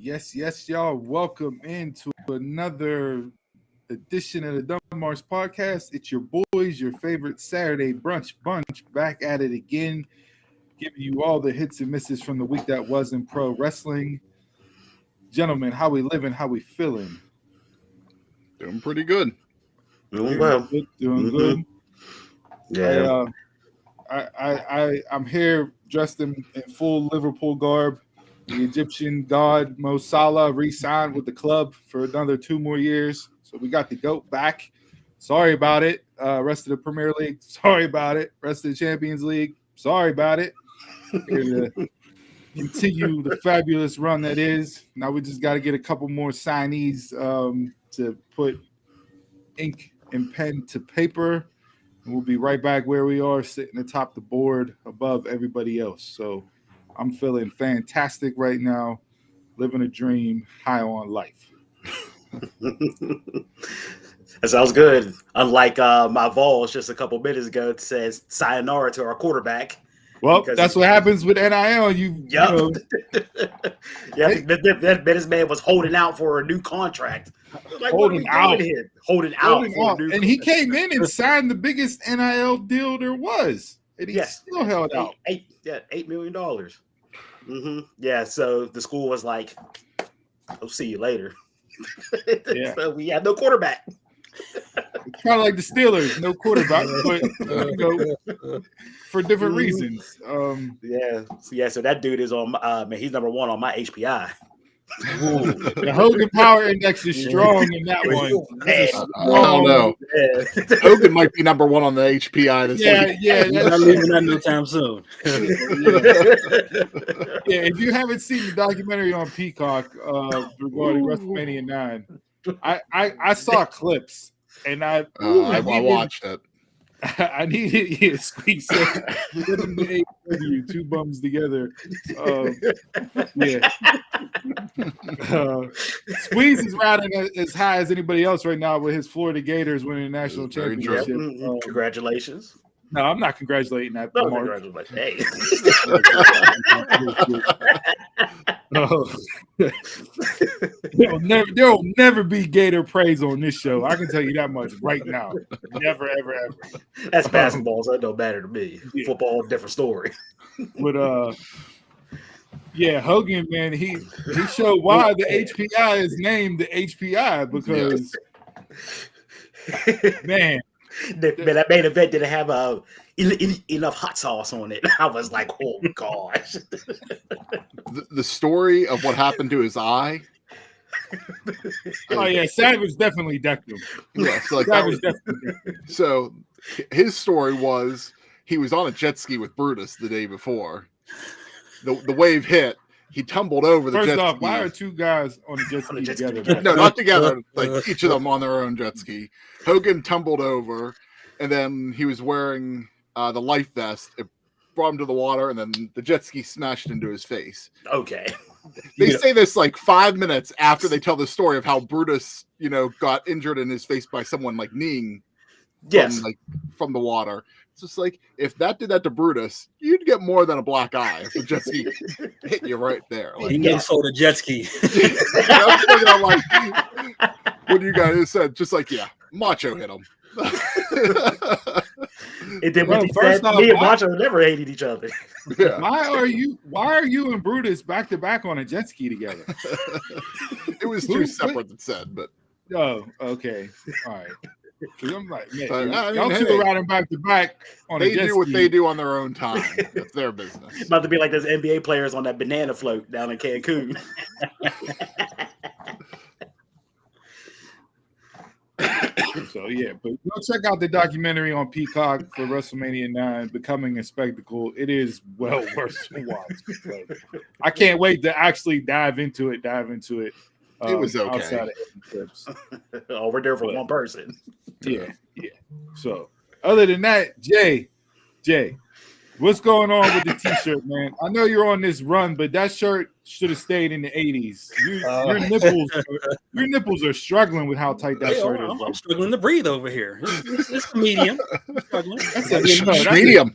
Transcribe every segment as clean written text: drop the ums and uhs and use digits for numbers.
Yes, y'all. Welcome into another edition of the Dunmar's podcast. It's your boys, your favorite Saturday brunch bunch, back at it again, giving you all the hits and misses from the week that was in pro wrestling. Gentlemen, how we living? How we feeling? Doing pretty good. Doing well. Doing good. Yeah. I'm here dressed in full Liverpool garb. The Egyptian god Mo Salah re-signed with the club for another 2 more years. So we got the GOAT back. Sorry about it. Rest of the Premier League, sorry about it. Rest of the Champions League, sorry about it. Here to continue the fabulous run that is. Now we just got to get a couple more signees to put ink and pen to paper. And we'll be right back where we are, sitting atop the board above everybody else. So I'm feeling fantastic right now, living a dream, high on life. That sounds good. Unlike my Vols just a couple minutes ago, it says sayonara to our quarterback. Well, that's what happens with NIL. Yeah, this man was holding out for a new contract. Like, holding out. Holding out. And he came in and signed the biggest NIL deal there was. And he still held out. $8 million. Mm-hmm. Yeah, so the school was like, I'll see you later. Yeah. So we had no quarterback. It's kind of like the Steelers, no quarterback, but for different reasons. So that dude is on. He's number 1 on my HPI. Ooh, the Hogan Power Index is strong in that one. I don't know. Yeah. Hogan might be number 1 on the HPI. He's not leaving that no time soon. Yeah, if you haven't seen the documentary on Peacock regarding WrestleMania 9, I saw clips and I watched it. I needed Squeeze said, AEW, 2 bums together. Squeeze is riding as high as anybody else right now with his Florida Gators winning the national championship. Congratulations. No, I'm not congratulating that. No, congratulations. Hey. There will never be Gator praise on this show. I can tell you that much right now. Never, ever, ever. That's basketball, so it don't matter to me. Yeah. Football, different story. But Hogan, man, he showed why the HPI is named the HPI because man. That main event didn't have enough hot sauce on it. I was like, oh gosh. The story of what happened to his eye. Oh yeah, Savage definitely decked him. Yeah, so his story was he was on a jet ski with Brutus the day before. The wave hit. He tumbled over the jet ski. First off, why are 2 guys on a jet ski together? No, not together. Like each of them on their own jet ski. Hogan tumbled over, and then he was wearing the life vest. It brought him to the water, and then the jet ski smashed into his face. Okay. They say this like 5 minutes after they tell the story of how Brutus, got injured in his face by someone like kneeing from the water. It's just like, if that did that to Brutus, you'd get more than a black eye if the jet ski hit you right there. Like, he gets sold a jet ski. I'm like, what you guys said, just like, Macho hit him. It did what he said. Me and Macho never hated each other. Yeah. Why are you and Brutus back to back on a jet ski together? It was 2 separate that said, but oh, okay, all right. Because I'm like, man, y'all 2 are riding back to back on a jet ski. They do what they do on their own time. That's their business. It's about to be like those NBA players on that banana float down in Cancun. So but go check out the documentary on Peacock for WrestleMania 9, Becoming a Spectacle. It is well worth to watch. I can't wait to actually dive into it. It was okay. Outside of trips. We're there for one person. Yeah. So other than that, Jay, what's going on with the t-shirt, man? I know you're on this run, but that shirt should have stayed in the 80s. Your nipples are struggling with how tight that shirt is. I'm struggling to breathe over here. It's medium. Medium.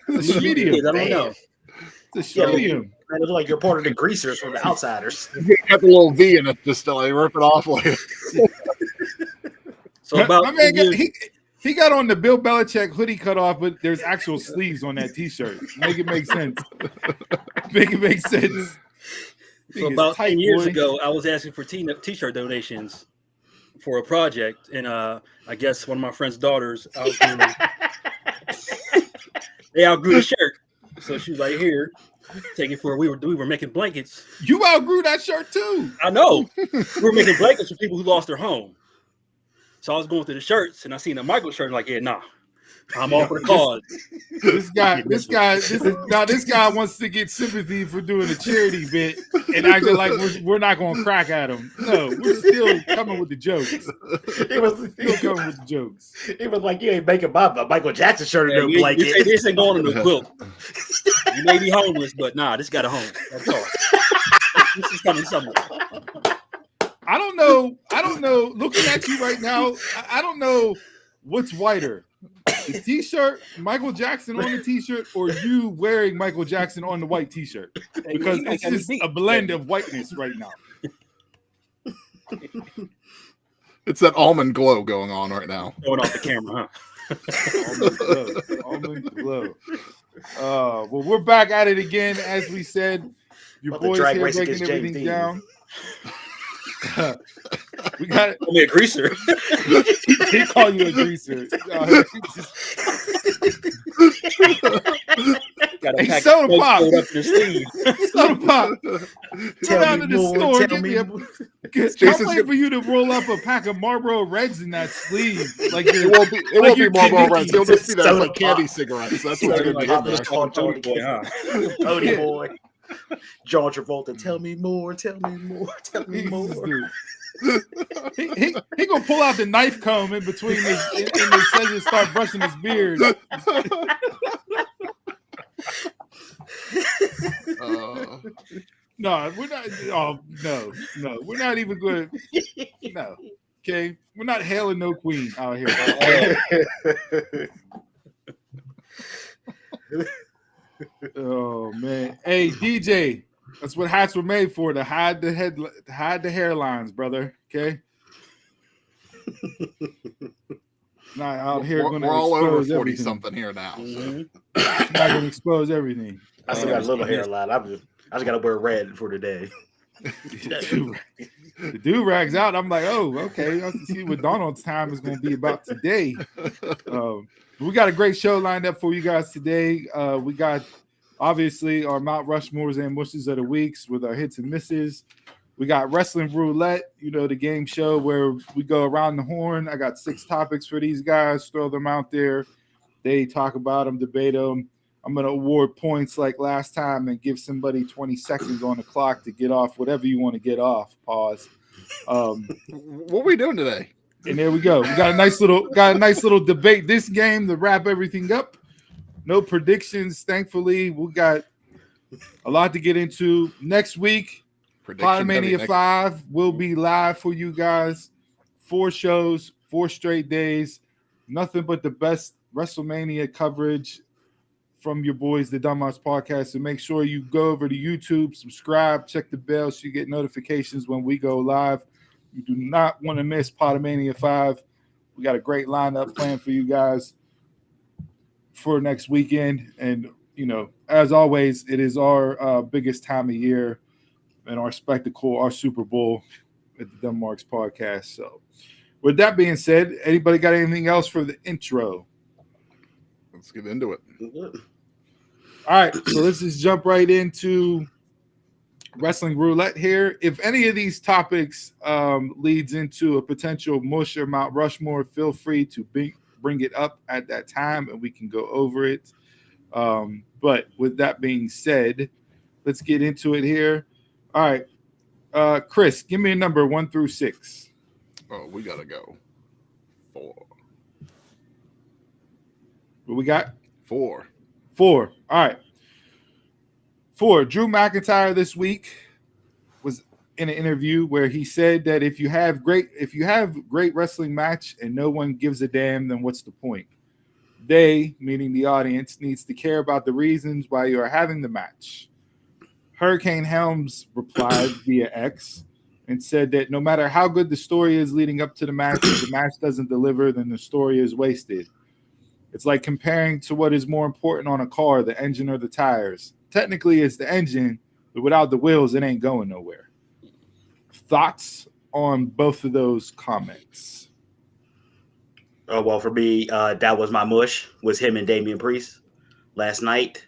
It's a medium. I don't know. It's a medium. Man, it looked like you're part of the greasers from the Outsiders. You got the little V in it, just to like rip it off later. So about my man he got on the Bill Belichick hoodie cut off, but there's actual sleeves on that T-shirt. Make it make sense. Make it make sense. So about 10 years ago, I was asking for T-shirt donations for a project, and I guess one of my friend's daughters outgrew the shirt. So she was like, "Here, take it for." We were making blankets. You outgrew that shirt too. I know. We were making blankets for people who lost their home. So I was going through the shirts, and I seen a Michael shirt. Like, yeah, nah, I'm all for the cause. This guy wants to get sympathy for doing a charity bit and acting like we're not going to crack at him. No, we're still coming with the jokes. He was like, you ain't making my Michael Jackson shirt in no blanket. This ain't going in the quilt. You may be homeless, but nah, this got a home. That's all. This is coming somewhere. I don't know. Looking at you right now, I don't know what's whiter. The T-shirt, Michael Jackson on the T-shirt, or you wearing Michael Jackson on the white T-shirt? Because it's just a blend of whiteness right now. It's that almond glow going on right now. Going off the camera, huh? Almond glow. Well, we're back at it again, as we said. Your boys here breaking everything down. We got it. Call me a greaser. He call you a greaser. Hey, soda pop. Soda pop. Go down to the store. I'm waiting for you to roll up a pack of Marlboro Reds in that sleeve. Like it won't be Marlboro Reds. It'll just be that like candy cigarettes. That's what it's gonna be. Tony boy. John Travolta, tell me more. He gonna pull out the knife comb in between his legs and start brushing his beard. No, we're not. Oh no, we're not even good. No, okay, we're not hailing no queen out here. Oh man, hey DJ, that's what hats were made for, to hide the hairlines, brother. Okay. Not out here going to we're all over 40 everything. Something here now. So. Not going to expose everything. I still got a little hairline. I just got to wear red for today. The do-rag's out. I'm like, oh, okay. I see what Donald's time is going to be about today. We got a great show lined up for you guys today. We got, obviously, our Mount Rushmores and Mushes of the Weeks with our hits and misses. We got Wrestling Roulette, the game show where we go around the horn. I got 6 topics for these guys. Throw them out there. They talk about them, debate them. I'm going to award points like last time and give somebody 20 seconds on the clock to get off whatever you want to get off. Pause. What are we doing today? And there we go. We got a nice little debate this game to wrap everything up. No predictions, thankfully. We got a lot to get into next week. WrestleMania 5 will be live for you guys. 4 shows, 4 straight days. Nothing but the best WrestleMania coverage from your boys, the Dumbass Podcast. So make sure you go over to YouTube, subscribe, check the bell so you get notifications when we go live. You do not want to miss Potomania 5. We got a great lineup planned for you guys for next weekend. And, as always, it is our biggest time of year and our spectacle, our Super Bowl at the Denmark's Podcast. So with that being said, anybody got anything else for the intro? Let's get into it. All right, so let's just jump right into Wrestling Roulette here. If any of these topics leads into a potential mush or Mount Rushmore, feel free to bring it up at that time and we can go over it. But with that being said, let's get into it here. All right, Chris, give me a number 1 through 6. Oh, we gotta go 4. What we got? 4. All right. 4. Drew McIntyre this week was in an interview where he said that if you have great wrestling match and no one gives a damn, then what's the point? They, meaning the audience, needs to care about the reasons why you are having the match. Hurricane Helms replied via X and said that no matter how good the story is leading up to the match, if the match doesn't deliver, then the story is wasted. It's like comparing to what is more important on a car, the engine or the tires. Technically, it's the engine, but without the wheels, it ain't going nowhere. Thoughts on both of those comments? Oh, well, for me, that was my mush, was him and Damian Priest last night.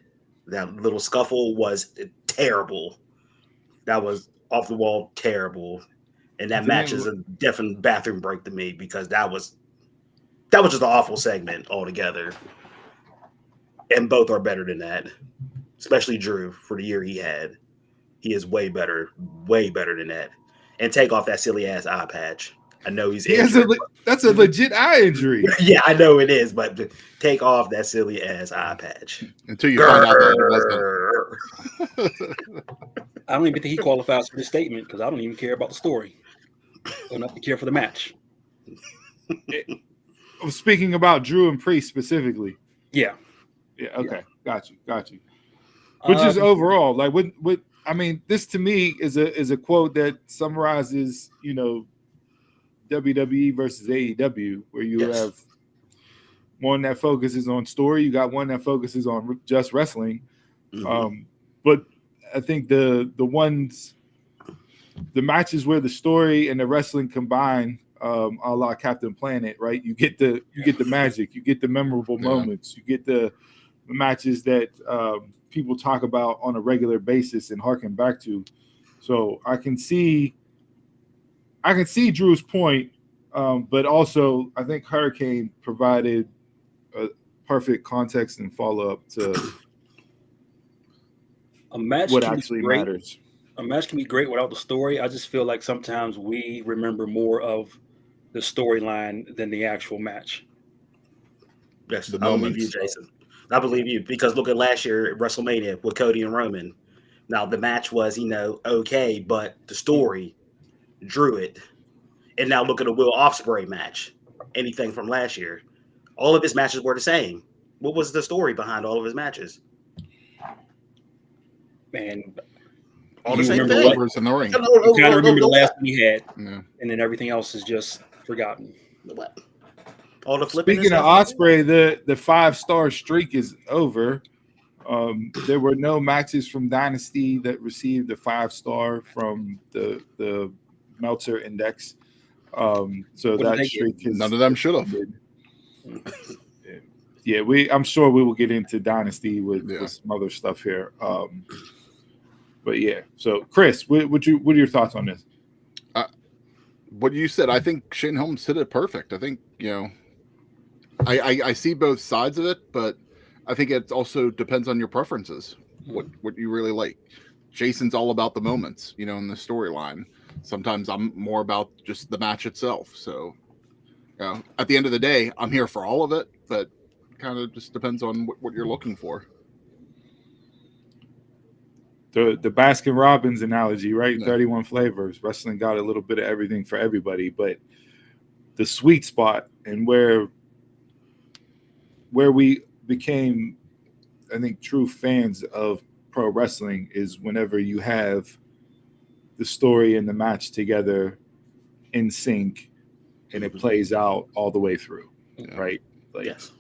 That little scuffle was terrible. That was off the wall terrible. And that match is a definite bathroom break to me because that was just an awful segment altogether. And both are better than that, especially Drew for the year he had. He is way better than that. And take off that silly ass eye patch. I know he's injured. That's a legit eye injury. Yeah, I know it is, but take off that silly ass eye patch. Until you find out that it wasn't. I don't even think he qualifies for this statement because I don't even care about the story enough to care for the match. I'm speaking about Drew and Priest specifically. Yeah. Yeah. Okay. Yeah. Got you. Which is overall like what I mean. This to me is a quote that summarizes, WWE versus AEW, where you have one that focuses on story, you got one that focuses on just wrestling. Mm-hmm. But I think the matches where the story and the wrestling combine, a la Captain Planet, right? You get the magic, you get the memorable moments, you get the matches that people talk about on a regular basis and harken back to. So I can see Drew's point, but also I think Hurricane provided a perfect context and follow-up to a match what actually matters. A match can be great without the story. I just feel like sometimes we remember more of the storyline than the actual match. Yes, I believe you, Jason. I believe you, because look at last year at WrestleMania with Cody and Roman. Now, the match was, okay, but the story drew it. And now look at the Will Ospreay match. Anything from last year. All of his matches were the same. What was the story behind all of his matches? Man, all the same thing. In the ring. You kind of remember the last one he had, and then everything else is just forgotten. What? All the flipping. Speaking of Ospreay, the 5-star streak is over. There were no matches from Dynasty that received the 5-star from the Meltzer Index. So that streak is none of them should have. Yeah, I'm sure we will get into Dynasty with some other stuff here. But yeah, so Chris, what are your thoughts on this? What you said, I think Shane Helms hit it perfect. I think I see both sides of it, but I think it also depends on your preferences. What you really like. Jason's all about the moments, in the storyline. Sometimes I'm more about just the match itself. So, at the end of the day, I'm here for all of it, but kind of just depends on what you're looking for. The Baskin Robbins analogy, right? Yeah. 31 flavors. Wrestling got a little bit of everything for everybody, but the sweet spot and where we became, I think, true fans of pro wrestling is whenever you have the story and the match together in sync and it plays out all the way through, right? Yes.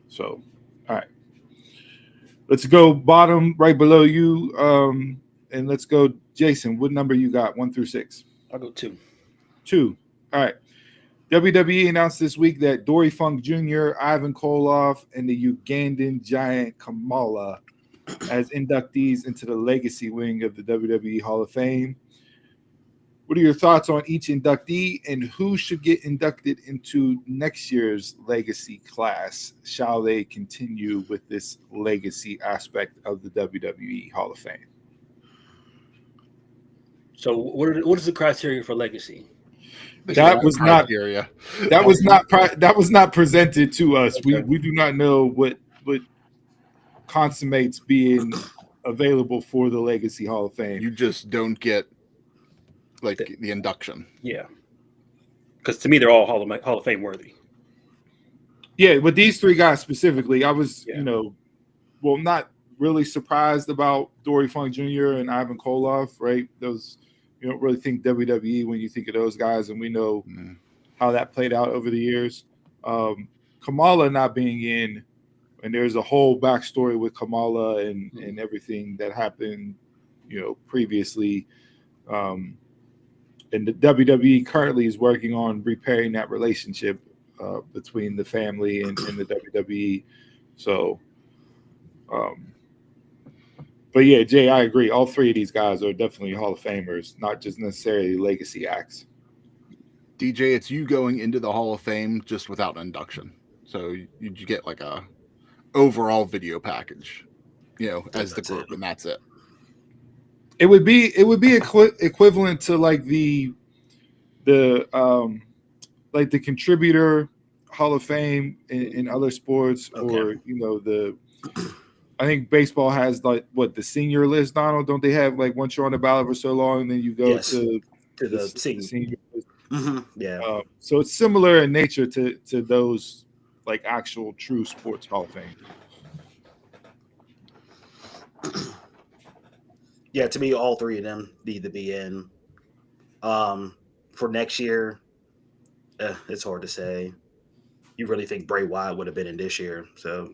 So, all right. Let's go bottom right below you. And let's go, Jason. What number you got? 1 through 6? I'll go 2. 2. All right. WWE announced this week that Dory Funk Jr., Ivan Koloff, and the Ugandan giant Kamala as inductees into the legacy wing of the WWE Hall of Fame. What are your thoughts on each inductee and who should get inducted into next year's legacy class? Shall they continue with this legacy aspect of the WWE Hall of Fame? So what is the criteria for legacy? That was not presented to us. Okay. We do not know what consummates being available for the Legacy Hall of Fame. You just don't get the induction. Yeah, because to me they're all Hall of Fame worthy. Yeah, with these 3 guys specifically, I was not really surprised about Dory Funk Jr. and Ivan Koloff, right? Those, you don't really think WWE when you think of those guys, and we know how that played out over the years. Kamala not being in, and there's a whole backstory with Kamala and everything that happened, previously. And the WWE currently is working on repairing that relationship between the family and the WWE. So, but yeah, Jay, I agree. All three of these guys are definitely Hall of Famers, not just necessarily legacy acts. DJ, it's you going into the Hall of Fame just without an induction. So you get like a overall video package, as the group, and that's it. It would be equivalent to like the contributor Hall of Fame in other sports, or I think baseball has like the senior list. Donald, don't they have like once you're on the ballot for so long, and then you go to the senior list? Mm-hmm. Yeah. So it's similar in nature to those like actual true sports Hall of Fame. Yeah, to me, all three of them need to be in. For next year, it's hard to say. You really think Bray Wyatt would have been in this year, so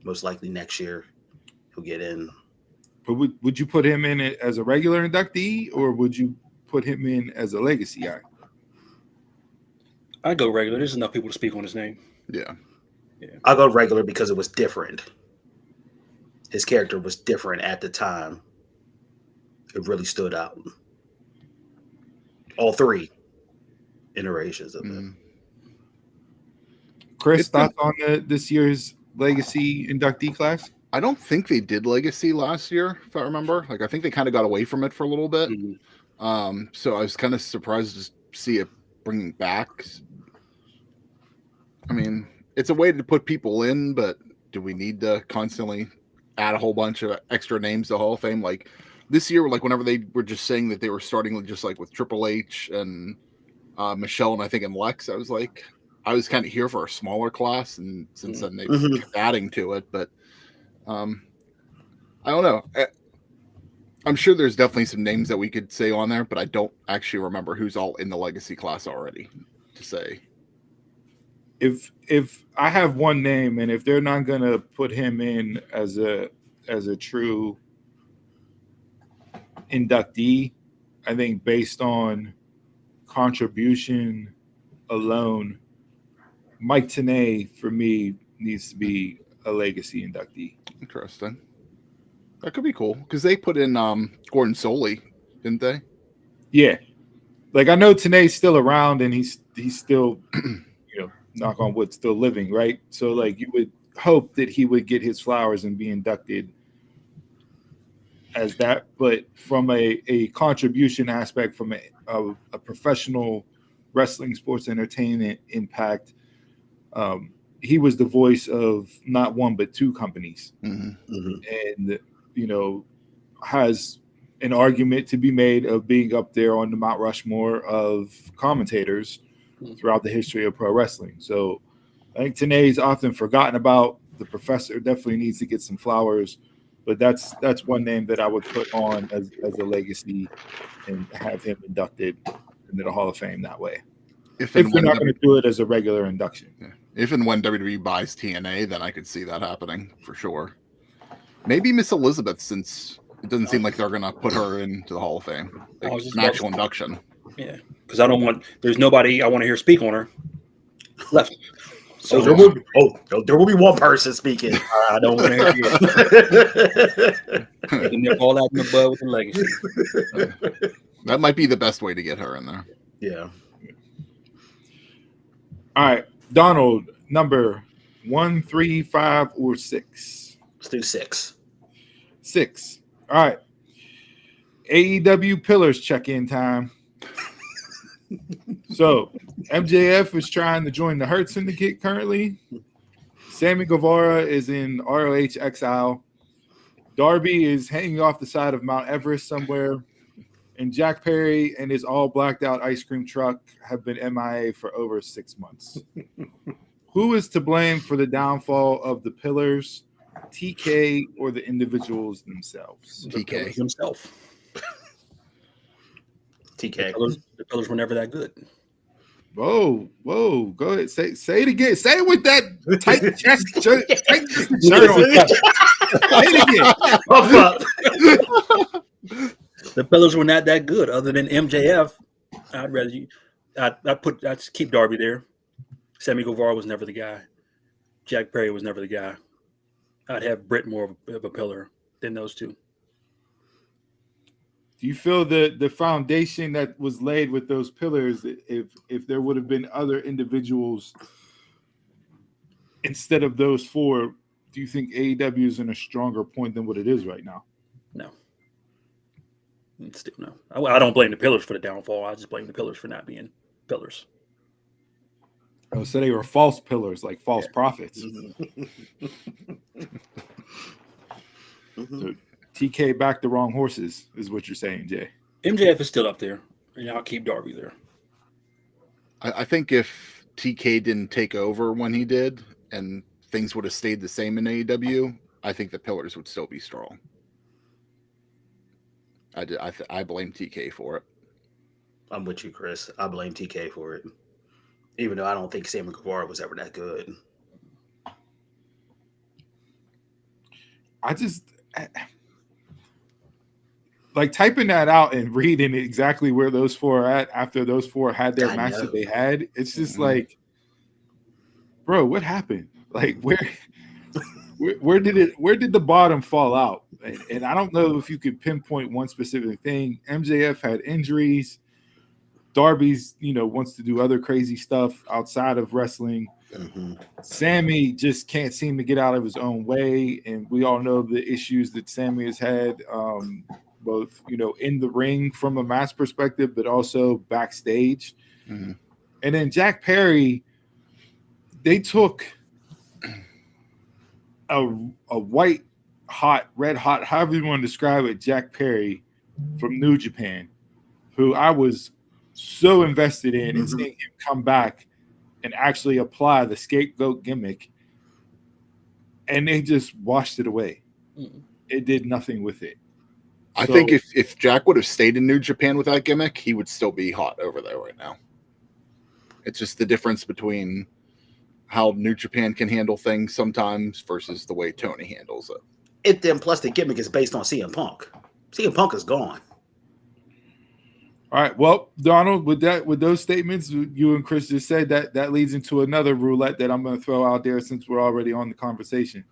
most likely next year he'll get in. But would you put him in as a regular inductee, or would you put him in as a legacy guy? I'd go regular. There's enough people to speak on his name. Yeah. I'll go regular because it was different. His character was different at the time. It really stood out. All three iterations of it. Chris, thoughts on this year's legacy inductee class? I don't think they did legacy last year, if I remember. Like, I think they kind of got away from it for a little bit. Mm-hmm. So I was kind of surprised to see it bringing back. I mean, it's a way to put people in, but do we need to constantly add a whole bunch of extra names to Hall of Fame? Like this year, like whenever they were just saying that they were starting just like with Triple H and Michelle and I think and Lex, I was kind of here for a smaller class, and since then they kept adding to it. But I don't know. I'm sure there's definitely some names that we could say on there, but I don't actually remember who's all in the legacy class already to say. If I have one name, and if they're not going to put him in as a true inductee, I think based on contribution alone, Mike Tenay for me needs to be a legacy inductee. Interesting. That could be cool because they put in Gordon Soley, didn't they? Yeah, like I know Tenay's still around, and he's still, knock on wood, still living, right? So like you would hope that he would get his flowers and be inducted as that, but from a contribution aspect, from a professional wrestling sports entertainment impact, he was the voice of not one but two companies, and has an argument to be made of being up there on the Mount Rushmore of commentators throughout the history of pro wrestling. So I think Tenay's often forgotten about. The professor definitely needs to get some flowers, but that's one name that I would put on as a legacy and have him inducted into the Hall of Fame that way. If we're not going to do it as a regular induction. Yeah. If and when WWE buys TNA, then I could see that happening for sure. Maybe Miss Elizabeth, since it doesn't seem like they're going to put her into the Hall of Fame. Like an actual induction. Yeah, because there's nobody I want to hear speak on her left. So there will be one person speaking. I don't want to hear it. And they're all out in the bud with the legacy. That might be the best way to get her in there. Yeah. All right, Donald, number 1, 3, 5, or 6? Let's do 6. 6. All right. AEW Pillars check-in time. So, MJF is trying to join the Hurt Syndicate currently. Sammy Guevara is in ROH exile. Darby is hanging off the side of Mount Everest somewhere. And Jack Perry and his all blacked out ice cream truck have been MIA for over 6 months. Who is to blame for the downfall of the Pillars? TK or the individuals themselves? TK himself. TK. The pillars were never that good. Whoa, go ahead. Say it again. Say it with that tight chest shirt. Tight shirt on. Say it again. The pillars were not that good. Other than MJF, I'd keep Darby there. Sammy Guevara was never the guy. Jack Perry was never the guy. I'd have Britt more of a pillar than those two. Do you feel the foundation that was laid with those pillars, if there would have been other individuals instead of those four, do you think AEW is in a stronger point than what it is right now? No. Still no. I don't blame the pillars for the downfall. I just blame the pillars for not being pillars. Oh, so they were false pillars, like false prophets. So TK backed the wrong horses, is what you're saying, Jay. MJF is still up there, and I'll keep Darby there. I think if TK didn't take over when he did, and things would have stayed the same in AEW, I think the pillars would still be strong. I blame TK for it. I'm with you, Chris. I blame TK for it. Even though I don't think Sammy Guevara was ever that good. I just like typing that out and reading exactly where those four are at after those four had their match that they had. It's just like, bro, what happened? Like where did the bottom fall out? And I don't know if you could pinpoint one specific thing. MJF had injuries. Darby's, wants to do other crazy stuff outside of wrestling. Mm-hmm. Sammy just can't seem to get out of his own way, and we all know the issues that Sammy has had, both in the ring from a match perspective, but also backstage. Mm-hmm. And then Jack Perry, they took a white hot, red hot, however you want to describe it, Jack Perry from New Japan, who I was so invested in and seeing him come back and actually apply the scapegoat gimmick, and they just washed it away. It did nothing with it. I think if Jack would have stayed in New Japan with that gimmick, he would still be hot over there right now. It's just the difference between how New Japan can handle things sometimes versus the way Tony handles it. Then plus the gimmick is based on CM Punk. CM Punk is gone. All right. Well, Donald, with those statements you and Chris just said, that leads into another roulette that I'm going to throw out there since we're already on the conversation.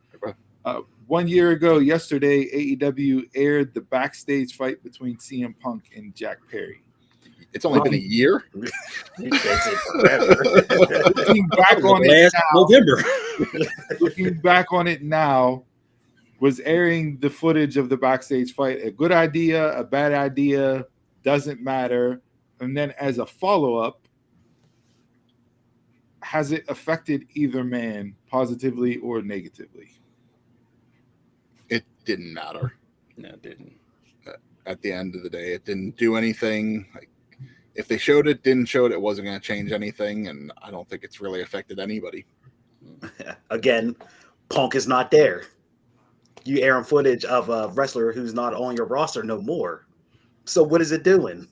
1 year ago, yesterday, AEW aired the backstage fight between CM Punk and Jack Perry. It's only been a year. Looking back on it now, November. Looking back on it now, was airing the footage of the backstage fight a good idea, a bad idea? Doesn't matter. And then as a follow-up, has it affected either man positively or negatively? It didn't matter. No, it didn't. At the end of the day, it didn't do anything. Like, if they showed it, didn't show it, it wasn't going to change anything, and I don't think it's really affected anybody. Again, Punk is not there. You airing footage of a wrestler who's not on your roster no more. So what is it doing?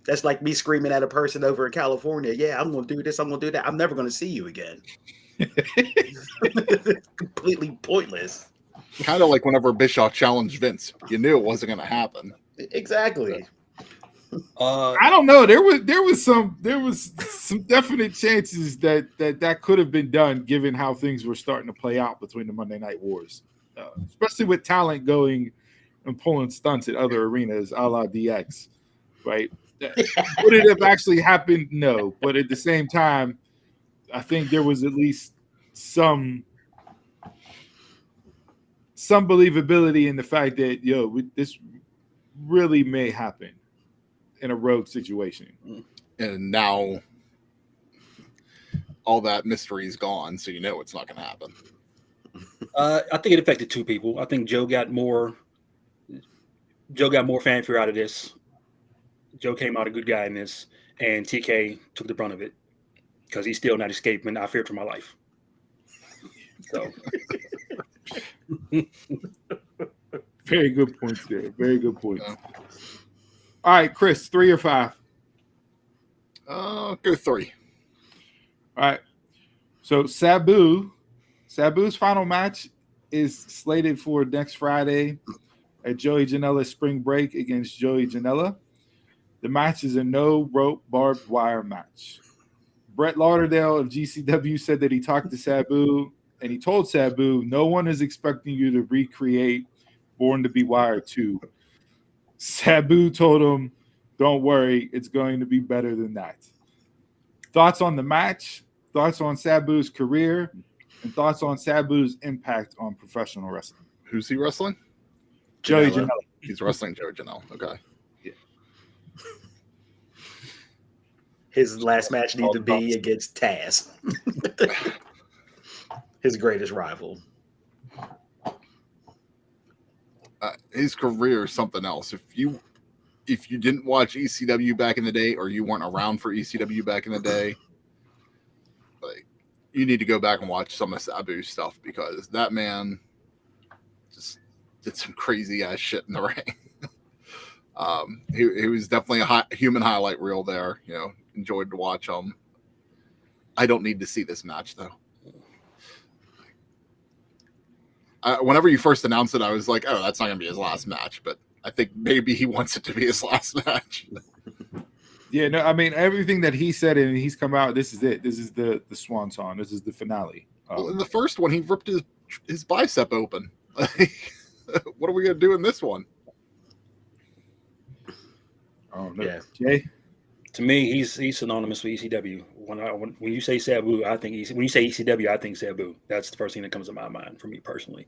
That's like me screaming at a person over in California, yeah, I'm going to do this, I'm going to do that. I'm never going to see you again. Completely pointless. Kind of like whenever Bischoff challenged Vince. You knew it wasn't going to happen. Exactly. I don't know. There was some definite chances that could have been done given how things were starting to play out between the Monday Night Wars, especially with talent going and pulling stunts at other arenas, a la DX, right? Would it have actually happened? No, but at the same time, I think there was at least some believability in the fact that this really may happen in a rogue situation. And now all that mystery is gone, so it's not going to happen. I think it affected two people. I think Joe got more fanfare out of this. Joe came out a good guy in this, and TK took the brunt of it because he's still not escaping. I feared for my life. So, very good points there. Very good points. All right, Chris, 3 or 5? Go 3. All right. So Sabu's final match is slated for next Friday at Joey Janela's spring break against Joey Janela. The match is a no-rope barbed wire match. Brett Lauderdale of GCW said that he talked to Sabu, and he told Sabu, no one is expecting you to recreate Born to be Wired 2. Sabu told him, don't worry, it's going to be better than that. Thoughts on the match, thoughts on Sabu's career, and thoughts on Sabu's impact on professional wrestling. Who's he wrestling? Joey Janela. He's wrestling Joey Janela. Okay. Yeah. His last match needs to be against Taz, his greatest rival. His career is something else. If you didn't watch ECW back in the day, or you weren't around for ECW back in the day, like, you need to go back and watch some of Sabu's stuff, because that man just did some crazy ass shit in the ring. He was definitely a human highlight reel there. You know, enjoyed to watch him. I don't need to see this match though. Whenever you first announced it, I was like, oh, that's not going to be his last match. But I think maybe he wants it to be his last match. Yeah, no, I mean, everything that he said and he's come out, this is it. This is the swan song. This is the finale. Well, in the first one, he ripped his bicep open. What are we going to do in this one? Oh, no. Yeah. Jay? To me, he's synonymous with ECW. When you say Sabu, when you say ECW, I think Sabu. That's the first thing that comes to my mind for me personally.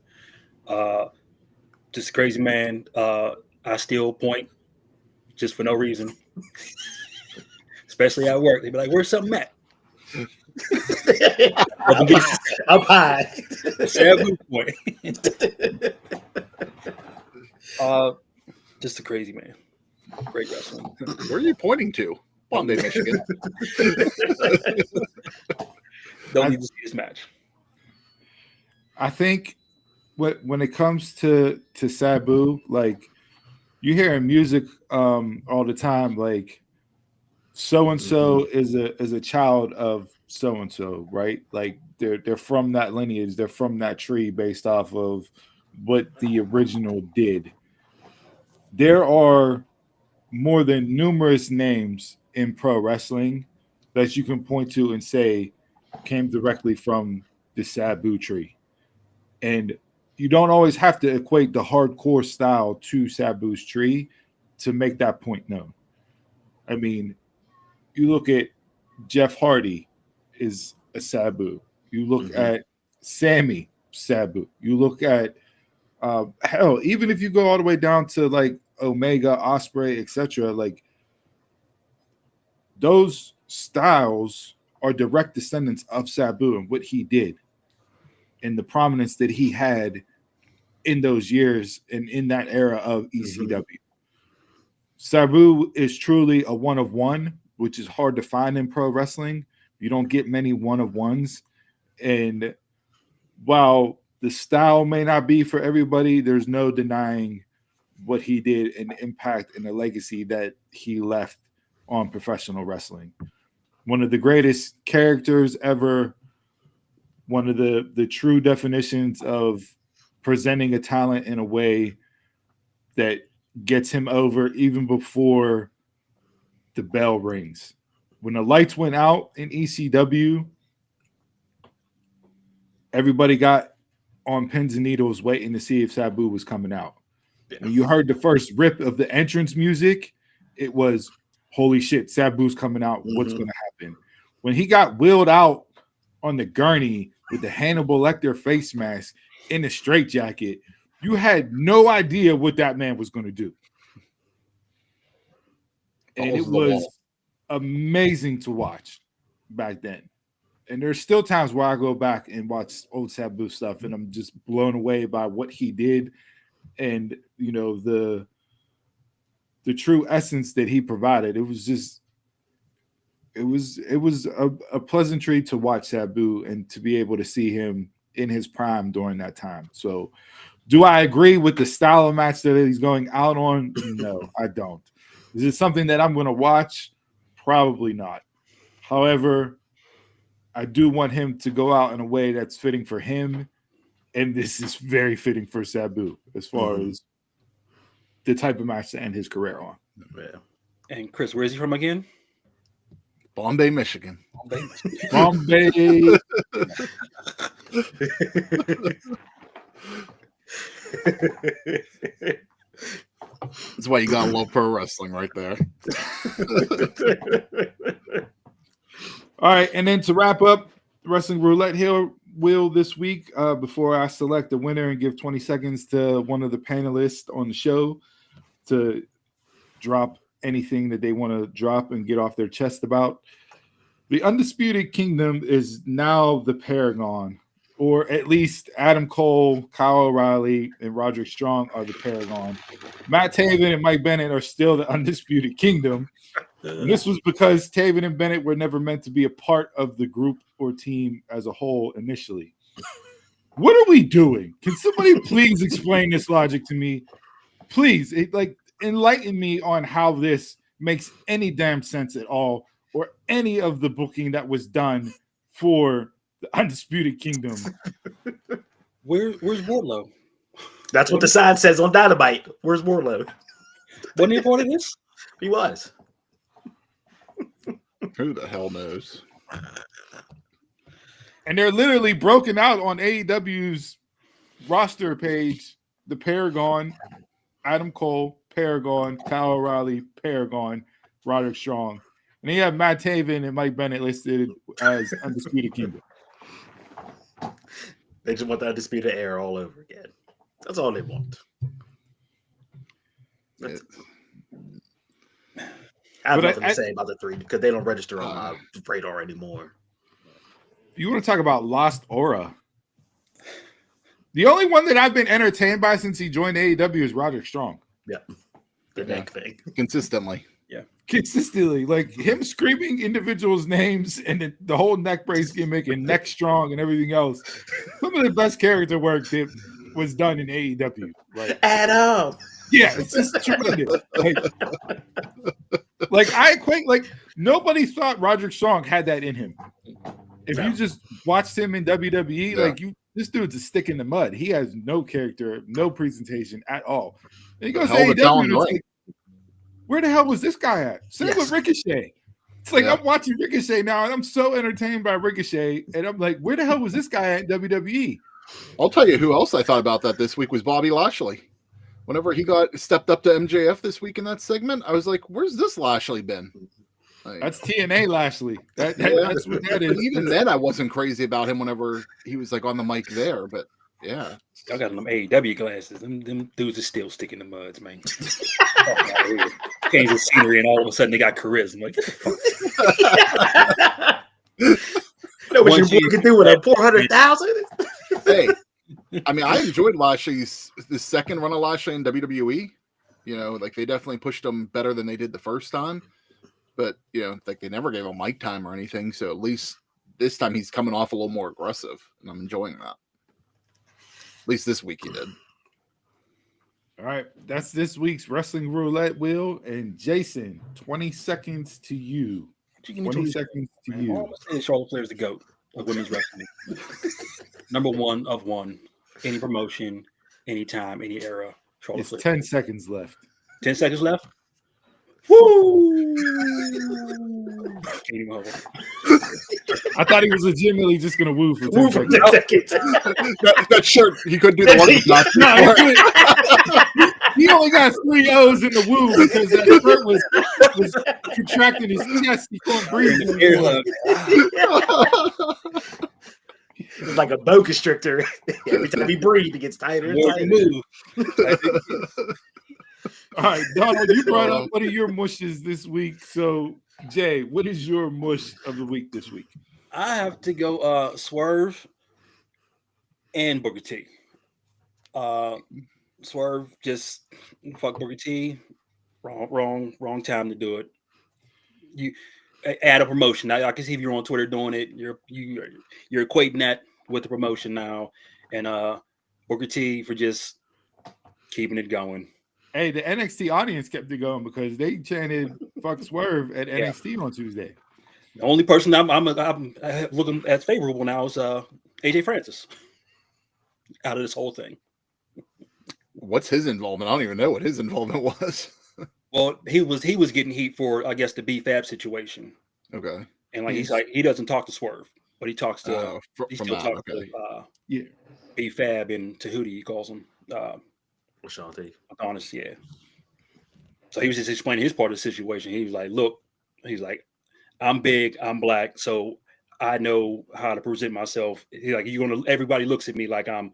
Just a crazy man. I still point just for no reason, especially at work. They be like, "Where's something at?" Up high. Sabu point. Just a crazy man. Great wrestling. Where are you pointing to? Bombay, Michigan. Don't need to see this match. I think when it comes to Sabu, like, you hear in music all the time, like, so and so is a child of so and so, right? Like, they're from that lineage, they're from that tree based off of what the original did. There are more than numerous names in pro wrestling that you can point to and say came directly from the Sabu tree. And you don't always have to equate the hardcore style to Sabu's tree to make that point known. I mean, you look at Jeff Hardy is a Sabu. You look at Sammy, Sabu. You look at hell, even if you go all the way down to like Omega, Osprey, etc., like, those styles are direct descendants of Sabu and what he did and the prominence that he had in those years and in that era of ECW. Sabu is truly a one of one, which is hard to find in pro wrestling. You don't get many one of ones. And while the style may not be for everybody, there's no denying what he did and the impact and the legacy that he left on professional wrestling. One of the greatest characters ever, one of the true definitions of presenting a talent in a way that gets him over even before the bell rings. When the lights went out in ECW, everybody got on pins and needles waiting to see if Sabu was coming out. Yeah. When you heard the first rip of the entrance music, it was, holy shit, Sabu's coming out. What's going to happen? When he got wheeled out on the gurney with the Hannibal Lecter face mask in the straitjacket, you had no idea what that man was going to do. And it was amazing to watch back then. And there's still times where I go back and watch old Sabu stuff and I'm just blown away by what he did and, you know, the true essence that he provided. It was just, it was a pleasantry to watch Sabu and to be able to see him in his prime during that time. So do I agree with the style of match that he's going out on? No, I don't. Is it something that I'm going to watch? Probably not. However, I do want him to go out in a way that's fitting for him. And this is very fitting for Sabu as far as the type of match to end his career on. Yeah. And Chris, where is he from again? Bombay, Michigan. Bombay. That's why you gotta love pro wrestling right there. All right, and then to wrap up Wrestling Roulette Wheel this week, before I select the winner and give 20 seconds to one of the panelists on the show to drop anything that they want to drop and get off their chest about. The Undisputed Kingdom is now the Paragon, or at least Adam Cole, Kyle O'Reilly, and Roderick Strong are the Paragon. Matt Taven and Mike Bennett are still the Undisputed Kingdom. And this was because Taven and Bennett were never meant to be a part of the group or team as a whole initially. What are we doing? Can somebody please explain this logic to me? Please, enlighten me on how this makes any damn sense at all, or any of the booking that was done for the Undisputed Kingdom. Where's Wardlow? That's what the sign says on Dynamite. Where's Wardlow? Wasn't he part of this? He was. Who the hell knows? And they're literally broken out on AEW's roster page. The Paragon, Adam Cole, Paragon, Kyle O'Reilly, Paragon, Roderick Strong. And then you have Matt Taven and Mike Bennett listed as Undisputed Kingdom. They just want the Undisputed Era all over again. That's all they want. I have nothing to say about the three because they don't register on my radar anymore. You want to talk about lost aura? The only one that I've been entertained by since he joined AEW is Roderick Strong. Yeah. The neck thing. Consistently. Yeah. Consistently. Like him screaming individuals' names and the whole neck brace gimmick and neck strong and everything else. Some of the best character work that was done in AEW. Like, Adam. Yeah, it's just tremendous. Like I equate, like nobody thought Roderick Strong had that in him. If you just watched him in WWE, this dude's a stick in the mud. He has no character, no presentation at all. And he goes to AEW. Like, where the hell was this guy at? Same with Ricochet. It's like I'm watching Ricochet now, and I'm so entertained by Ricochet, and I'm like, where the hell was this guy at WWE? I'll tell you who else I thought about that this week was Bobby Lashley. Whenever he stepped up to MJF this week in that segment, I was like, where's this Lashley been? Like, that's TNA Lashley. That's what that is. But even then, I wasn't crazy about him whenever he was like on the mic there. But yeah, I got them AEW glasses. Them dudes are still sticking the muds, man. Change the scenery, and all of a sudden they got charisma. Like, get the fuck. You know what your boy can do with a 400,000? Hey, I mean, I enjoyed Lashley's the second run of Lashley in WWE. You know, like they definitely pushed him better than they did the first time. But, you know, like they never gave him mic time or anything. So at least this time he's coming off a little more aggressive. And I'm enjoying that. At least this week he did. All right. That's this week's Wrestling Roulette Wheel. And Jason, 20 seconds to you. 20 seconds to you. All I'm saying is Charlotte Flair's the GOAT of women's wrestling. Number one of one. Any promotion, anytime, any era. Charlotte It's Flair. 10 seconds left. 10 seconds left? Woo! Can't even hold it. I thought he was legitimately just going to woo for 10 Woo for seconds. 10 seconds. that shirt, he couldn't do the one. He only got 3 O's in the woo because that shirt was contracting his chest. He couldn't breathe. It's like a boa constrictor. Every time he breathes, it gets tighter and tighter. All right, Donald, you brought up one of your mushes this week. So, Jay, what is your mush of the week this week? I have to go Swerve and Booker T. Swerve just fuck Booker T. Wrong time to do it. You add a promotion. I can see if you're on Twitter doing it. You're equating that with the promotion now, and Booker T for just keeping it going. Hey, the NXT audience kept it going because they chanted "fuck Swerve" at NXT on Tuesday. The only person I'm looking at favorable now is AJ Francis out of this whole thing. What's his involvement? I don't even know what his involvement was. Well, he was getting heat for, I guess, the B-Fab situation. Okay. And like he's like, he doesn't talk to Swerve, but he talks to B-Fab and Tahuti, he calls him. Ashanti. Honest, yeah. So he was just explaining his part of the situation. He was like, look, he's like, I'm big, I'm black, so I know how to present myself. He's like, everybody looks at me like I'm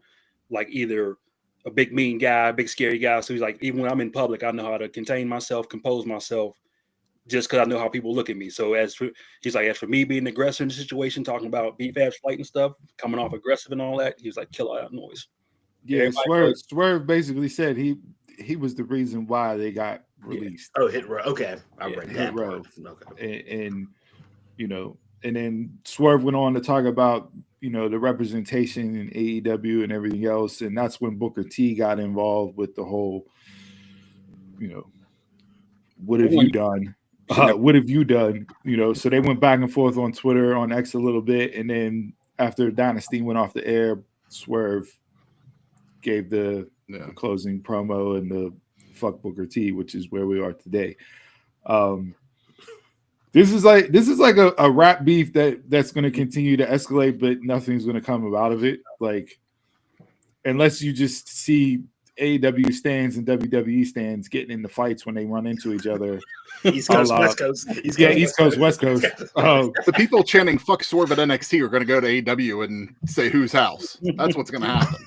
like either a big mean guy, big scary guy. So he's like, even when I'm in public, I know how to contain myself, compose myself, just because I know how people look at me. So as for me being the aggressor in the situation, talking about B-Fab's fight and stuff, coming off aggressive and all that, he was like, kill all that noise. Yeah, Swerve basically said he was the reason why they got released. Yeah. Oh, Hit Row. Okay, I read that. Hit Row. Okay. And you know, and then Swerve went on to talk about, you know, the representation in AEW and everything else, and that's when Booker T got involved with the whole, you know, what have you done? What have you done? You know, so they went back and forth on Twitter, on X a little bit, and then after Dynasty went off the air, Swerve gave the closing promo and the fuck Booker T, which is where we are today. This is like a rap beef that's going to continue to escalate, but nothing's going to come out of it. Like, unless you just see AEW stands and WWE stands getting into fights when they run into each other. East Coast, West Coast. East Coast, West Coast. The people chanting "fuck Swerve" at NXT are going to go to AEW and say whose house. That's what's going to happen.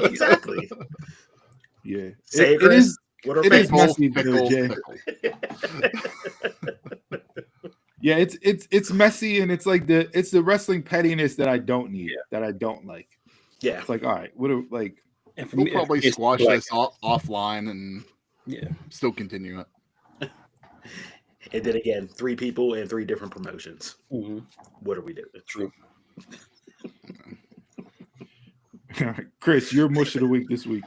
Exactly. Yeah, it is. It is messy, Jay. Yeah, it's messy, and it's like the wrestling pettiness that I don't need, that I don't like. Yeah, it's like, all right, what are like. We'll probably squash this offline and still continue it. And then again, 3 people and 3 different promotions. Mm-hmm. What are we doing? True. Chris, your mush of the week this week.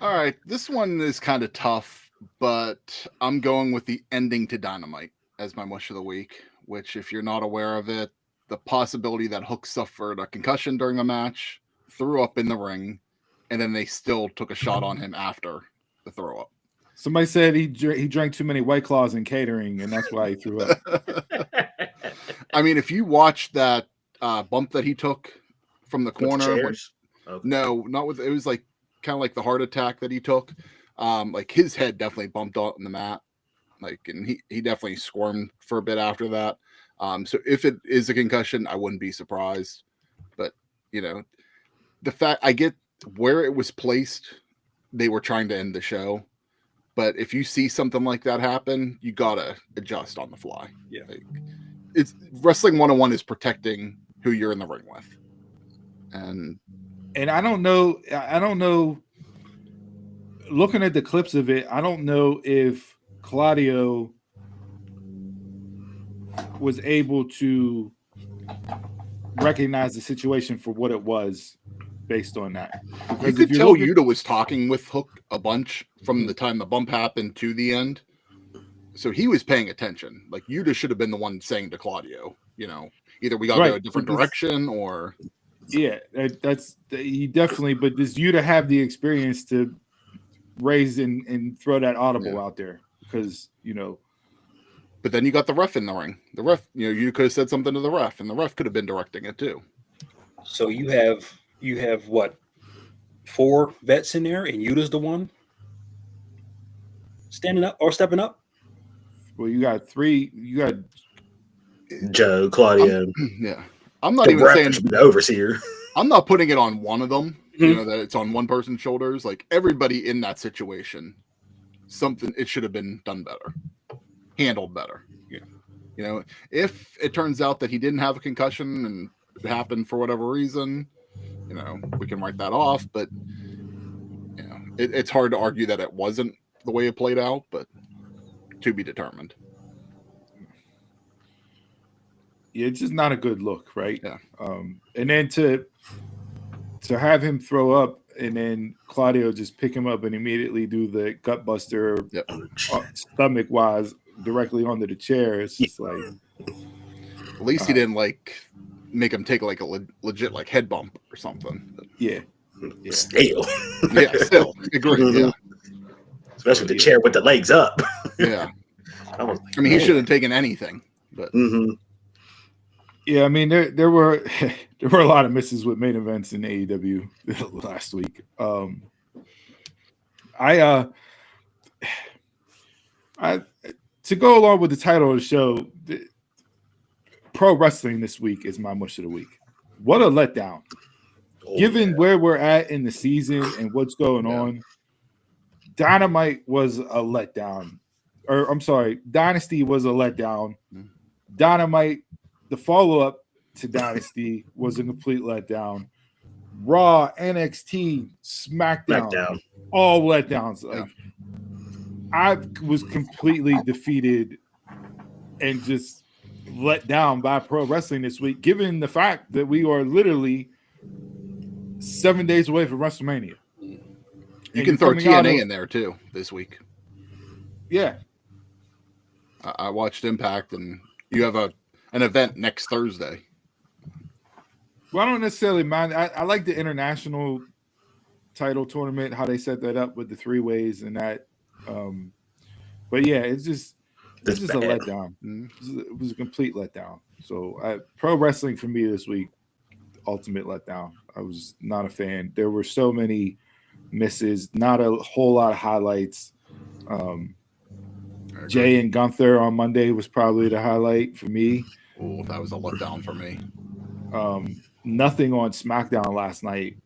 All right, this one is kind of tough, but I'm going with the ending to Dynamite as my mush of the week, which, if you're not aware of it, the possibility that Hook suffered a concussion during a match, threw up in the ring, and then they still took a shot on him after the throw up. Somebody said he drank too many White Claws in catering, and that's why he threw up. I mean, if you watch that bump that he took from the corner, no, not with it was like kind of like the heart attack that he took. Like his head definitely bumped out on the mat, like, and he definitely squirmed for a bit after that. So if it is a concussion, I wouldn't be surprised. But you know, the fact I get where it was placed, they were trying to end the show. But if you see something like that happen, you gotta adjust on the fly. Yeah, like, it's wrestling 101 is protecting who you're in the ring with, and I don't know. Looking at the clips of it, I don't know if Claudio was able to recognize the situation for what it was based on that. You could tell Yuta was talking with Hook a bunch from the time the bump happened to the end. So he was paying attention. Like Yuta should have been the one saying to Claudio, you know, either we got to go a different direction or. Yeah, that's he definitely. But does Yuta have the experience to raise and throw that audible out there? Because, you know. But then you got the ref in the ring. The ref, you know, you could have said something to the ref, and the ref could have been directing it too. So you have what, 4 vets in there, and Yuta's the one standing up or stepping up? Well, you got 3. You got Joe, Claudio. I'm not even saying the overseer. I'm not putting it on one of them. You know, that it's on one person's shoulders. Like everybody in that situation, it should have been done better, handled better. Yeah. You know, if it turns out that he didn't have a concussion and it happened for whatever reason, you know, we can write that off. But you know, it's hard to argue that it wasn't the way it played out, but to be determined. it's just not a good look, right? Yeah. And then to have him throw up and then Claudio just pick him up and immediately do the gut buster stomach wise directly onto the chair. It's just like, at least he didn't like make him take like a legit like head bump or something. Yeah. Still. Yeah, still. Agree. Yeah. Especially the chair with the legs up. Yeah. I mean, he shouldn't have taken anything. But yeah, I mean, there were a lot of misses with main events in AEW last week. To go along with the title of the show, pro wrestling this week is my mush of the week. What a letdown! Given where we're at in the season and what's going on, Dynamite was a letdown. Or I'm sorry, Dynasty was a letdown. Dynamite, the follow-up to Dynasty, was a complete letdown. Raw, NXT, SmackDown. All letdowns. Like, I was completely defeated and just let down by pro wrestling this week, given the fact that we are literally 7 days away from WrestleMania. You can throw TNA in there too this week. Yeah. I watched Impact, and you have an event next Thursday. Well, I don't necessarily mind. I like the international title tournament, how they set that up with the 3-ways and that. But yeah, it's just a letdown. It was a complete letdown. So pro wrestling for me this week, ultimate letdown. I was not a fan. There were so many misses, not a whole lot of highlights. Jay and Gunther on Monday was probably the highlight for me. Oh, that was a letdown for me. Nothing on SmackDown last night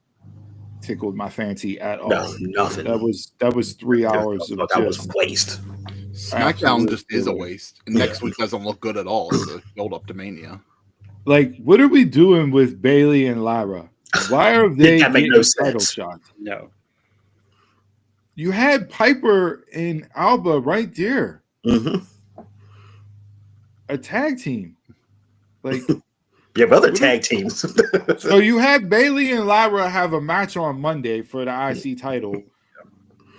tickled my fancy at all. No, nothing. That was 3 hours of that was waste. SmackDown just is a waste. And next week doesn't look good at all. It's a build up to Mania. Like, what are we doing with Bayley and Lyra? Why are they getting title shots? No. You had Piper and Alba right there. A tag team. Like, you have other tag teams. So you had Bayley and Lyra have a match on Monday for the IC title.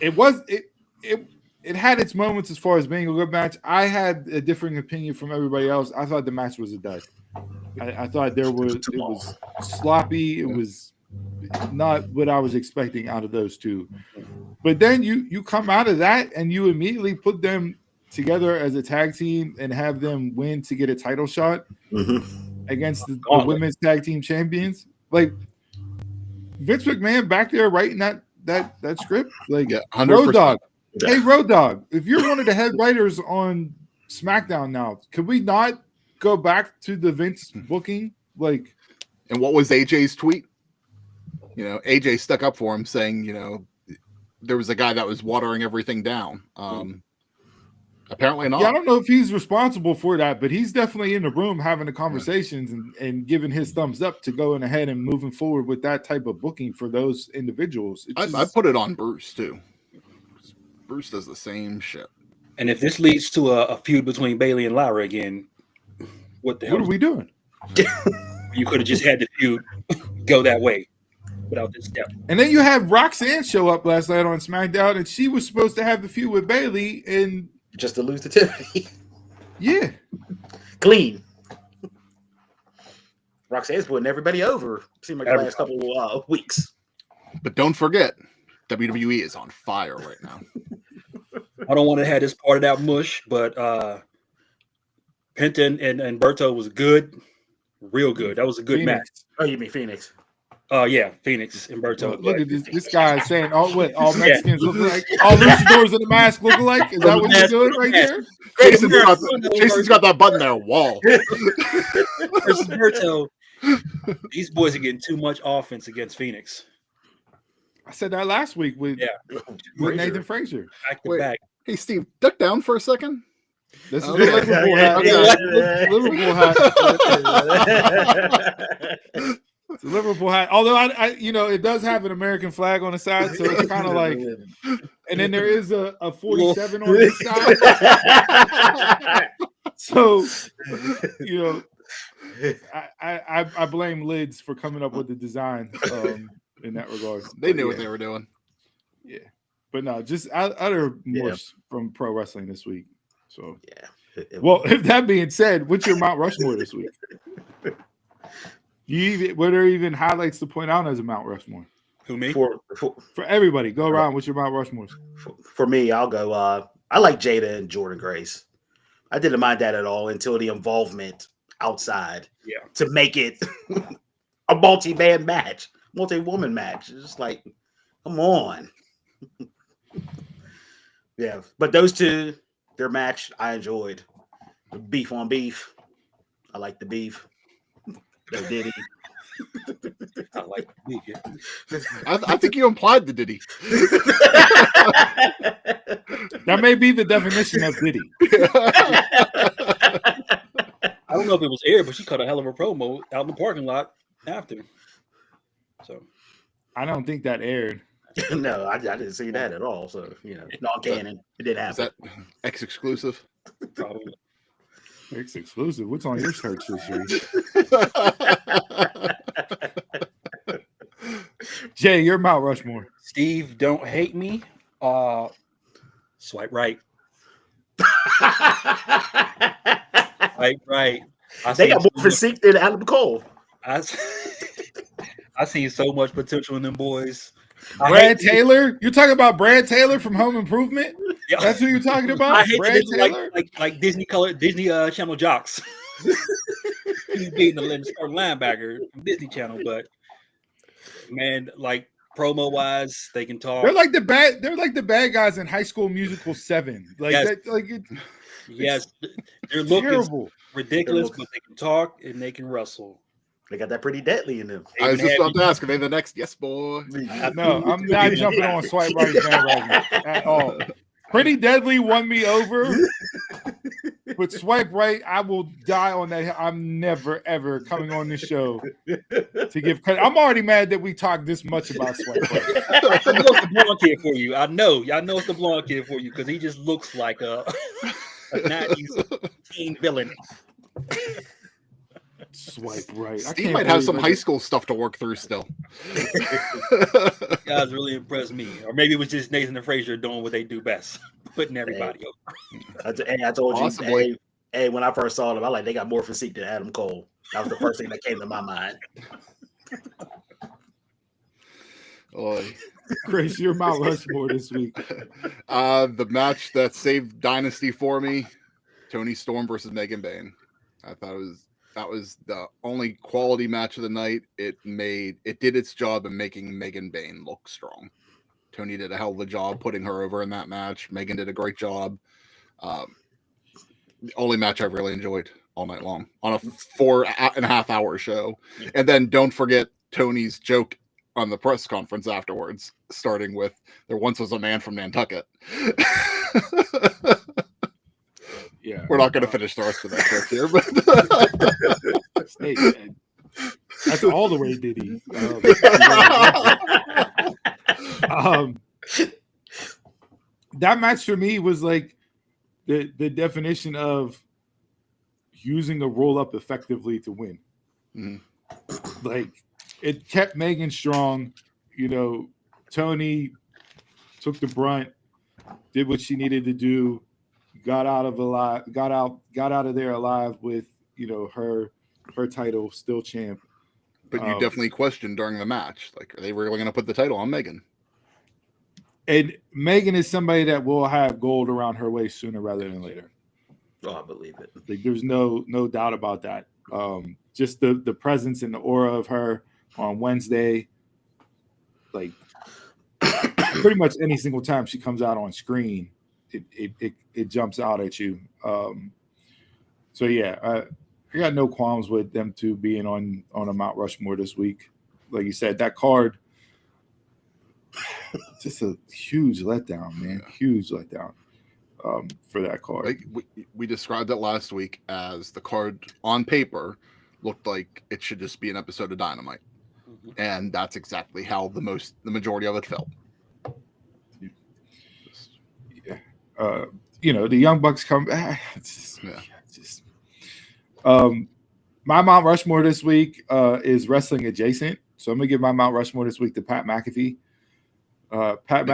It had its moments as far as being a good match. I had a differing opinion from everybody else. I thought the match was a dud. I thought it was sloppy. It was not what I was expecting out of those two. But then you come out of that and you immediately put them together as a tag team and have them win to get a title shot against the women's tag team champions. Like, Vince McMahon back there writing that script. Like, 100%. Road Dogg. Hey, Road Dogg, if you're one of the head writers on SmackDown now, could we not go back to the Vince booking? Like, and what was AJ's tweet? AJ stuck up for him, saying, there was a guy that was watering everything down. Apparently not. Yeah, I don't know if he's responsible for that, but he's definitely in the room having the conversations and giving his thumbs up to going ahead and moving forward with that type of booking for those individuals. I put it on Bruce too. Bruce does the same shit. And if this leads to a feud between Bayley and Lyra again, what are we doing? You could have just had the feud go that way without this step. And then you have Roxanne show up last night on SmackDown, and she was supposed to have the feud with Bayley, and just to lose to Tiffany. Yeah. Clean. Roxanne's putting everybody over. Seemed like the last couple of weeks. But don't forget, WWE is on fire right now. I don't want to have this parted out mush, but Penta and Berto was good. Real good. That was a good Phoenix. match. Oh, you mean Phoenix? Yeah, Phoenix and Berto. Look at this guy saying, all Mexicans look alike? All luchadors in the mask look alike? Is that what you're doing right there? Jason's got that button there. Wall. Versus Berto, these boys are getting too much offense against Phoenix. I said that last week with Nathan Frazier. Back to back. Hey, Steve, duck down for a second. This is the Liverpool hat. Liverpool hat. It's a Liverpool hat. Although I it does have an American flag on the side, so it's kind of like. And then there is a 47 on this side. So, I blame Lids for coming up with the design in that regard. They knew what they were doing. Yeah, but no, just utter mush from pro wrestling this week. So yeah. Well, if that being said, what's your Mount Rushmore this week? Were there even highlights to point out as a Mount Rushmore? Who, me? For everybody, go around. What's your Mount Rushmore? For me, I'll go. I like Jaida and Jordynne Grace. I didn't mind that at all until the involvement outside. Yeah. To make it a multi-man match, multi-woman match. It's just like, come on. Yeah, but those two, their match, I enjoyed. The beef on beef. I like the beef. No Diddy. I like the beef. Yeah. I think you implied the Diddy. That may be the definition of Diddy. I don't know if it was aired, but she cut a hell of a promo out in the parking lot after. So I don't think that aired. No, I didn't see that at all. So, non-canon. It did happen. Is that X exclusive? probably. It's exclusive. What's on your shirt this week? Jay, you're Mount Rushmore. Steve, don't hate me. Swipe right. Right. They got more physique than Adam Cole. I see so much potential in them boys. Brad Taylor? You're talking about Brad Taylor from Home Improvement? Yeah. That's who you're talking about? I hate Brad Taylor? like Disney Channel jocks. He's beating the starting linebacker from Disney Channel, but man, like promo wise, they can talk. They're like the bad guys in High School Musical 7. Like yes. that, Yes, they're looking terrible. ridiculous, but they can talk and they can wrestle. They got that pretty deadly in them. I was just about to ask, are they the next yes boy? No, I'm not jumping on Swipe Right bandwagon at all. Pretty Deadly won me over, but Swipe Right, I will die on that. I'm never ever coming on this show to give credit. I'm already mad that we talked this much about Swipe Right. I know it's the blonde kid for you. I know it's the blonde kid for you because he just looks like a 90s teen villain. Swipe Right. Steve might have some high school stuff to work through still. You guys really impressed me. Or maybe it was just Nathan and Frazier doing what they do best, putting everybody over. I told Possibly. you, hey, when I first saw them, I like they got more physique than Adam Cole. That was the first thing that came to my mind. Oy. Chris, you're Mount Rushmore this week. The match that saved Dynasty for me, Toni Storm versus Megan Bayne. I thought that was the only quality match of the night. It did its job in making Megan Bayne look strong. Toni did a hell of a job putting her over in that match. Megan did a great job. The only match I really enjoyed all night long on a 4.5 hour show. And then don't forget Tony's joke on the press conference afterwards, starting with "There once was a man from Nantucket." Yeah, we're not going to finish the rest of that joke here, but hey, that's all the way Diddy. That match for me was like the definition of using a roll up effectively to win. Mm-hmm. Like it kept Megan strong. Toni took the brunt, did what she needed to do, got out of there alive with her title, still champ. But you definitely questioned during the match, like, are they really going to put the title on Megan? And Megan is somebody that will have gold around her waist sooner rather than later. Oh, I believe it. Like, there's no doubt about that. Just the presence and the aura of her on Wednesday, like pretty much any single time she comes out on screen, it jumps out at you. So yeah, I got no qualms with them two being on a Mount Rushmore this week. Like you said, that card, just a huge letdown, man. Huge letdown for that card. Like we described it last week as the card on paper looked like it should just be an episode of Dynamite. Mm-hmm. And that's exactly how the majority of it felt. Yeah. The Young Bucks come back. my Mount Rushmore this week is wrestling adjacent. So I'm gonna give my Mount Rushmore this week to Pat McAfee. Pat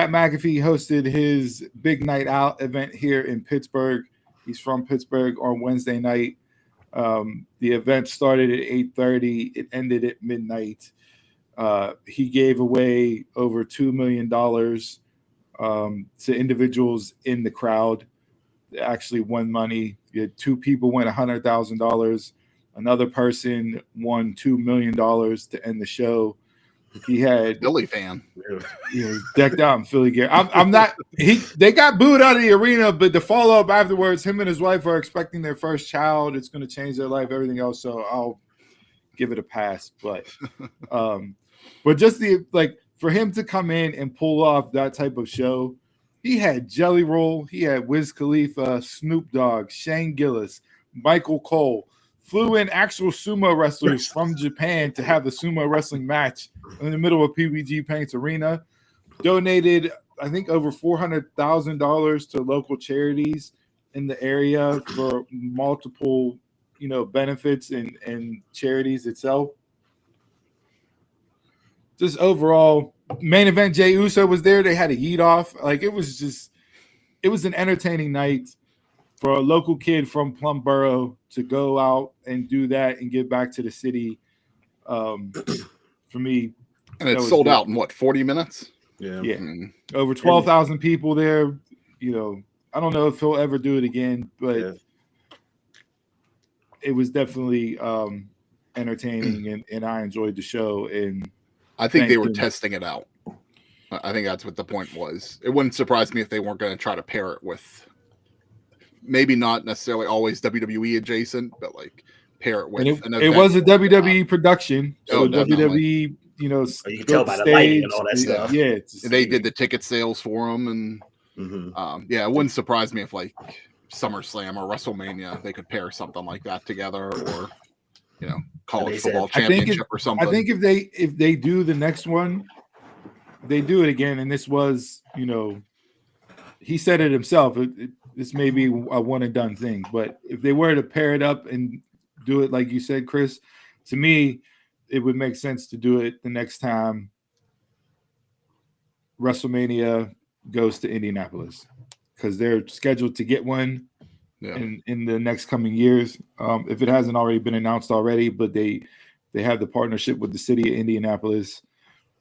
McAfee hosted his Big Night Out event here in Pittsburgh. He's from Pittsburgh on Wednesday night. The event started at 8:30. It ended at midnight. He gave away over $2 million to individuals in the crowd. They actually won money. You had 2 people win $100,000. Another person won $2 million to end the show. He had Philly fan, decked out in Philly gear. I'm not. They got booed out of the arena, but the follow up afterwards, him and his wife are expecting their first child. It's going to change their life, everything else. So I'll give it a pass. But just for him to come in and pull off that type of show, he had Jelly Roll, he had Wiz Khalifa, Snoop Dogg, Shane Gillis, Michael Cole. Flew in actual sumo wrestlers from Japan to have the sumo wrestling match in the middle of PBG Paints Arena. Donated, I think, over $400,000 to local charities in the area for multiple, benefits and charities itself. Just overall, main event, Jey Uso was there. They had a yeet off. It was an entertaining night for a local kid from Plum Borough to go out and do that and give back to the city. For me, and it sold out in 40 minutes? Yeah. Over 12,000 people there. I don't know if he'll ever do it again, but it was definitely entertaining, and I enjoyed the show. And I think they were testing it out. I think that's what the point was. It wouldn't surprise me if they weren't going to try to pair it with, maybe not necessarily always WWE adjacent, but pair it with an event. It was a WWE production. So WWE, you can tell by the lighting and all that stuff. Yeah. They did the ticket sales for them. And it wouldn't surprise me if SummerSlam or WrestleMania, they could pair something like that together, or, college football championship or something. I think if they do the next one, they do it again. And this was, he said it himself. This may be a one and done thing, but if they were to pair it up and do it like you said, Chris, to me, it would make sense to do it the next time WrestleMania goes to Indianapolis, because they're scheduled to get one in the next coming years. If it hasn't already been announced already, but they have the partnership with the city of Indianapolis.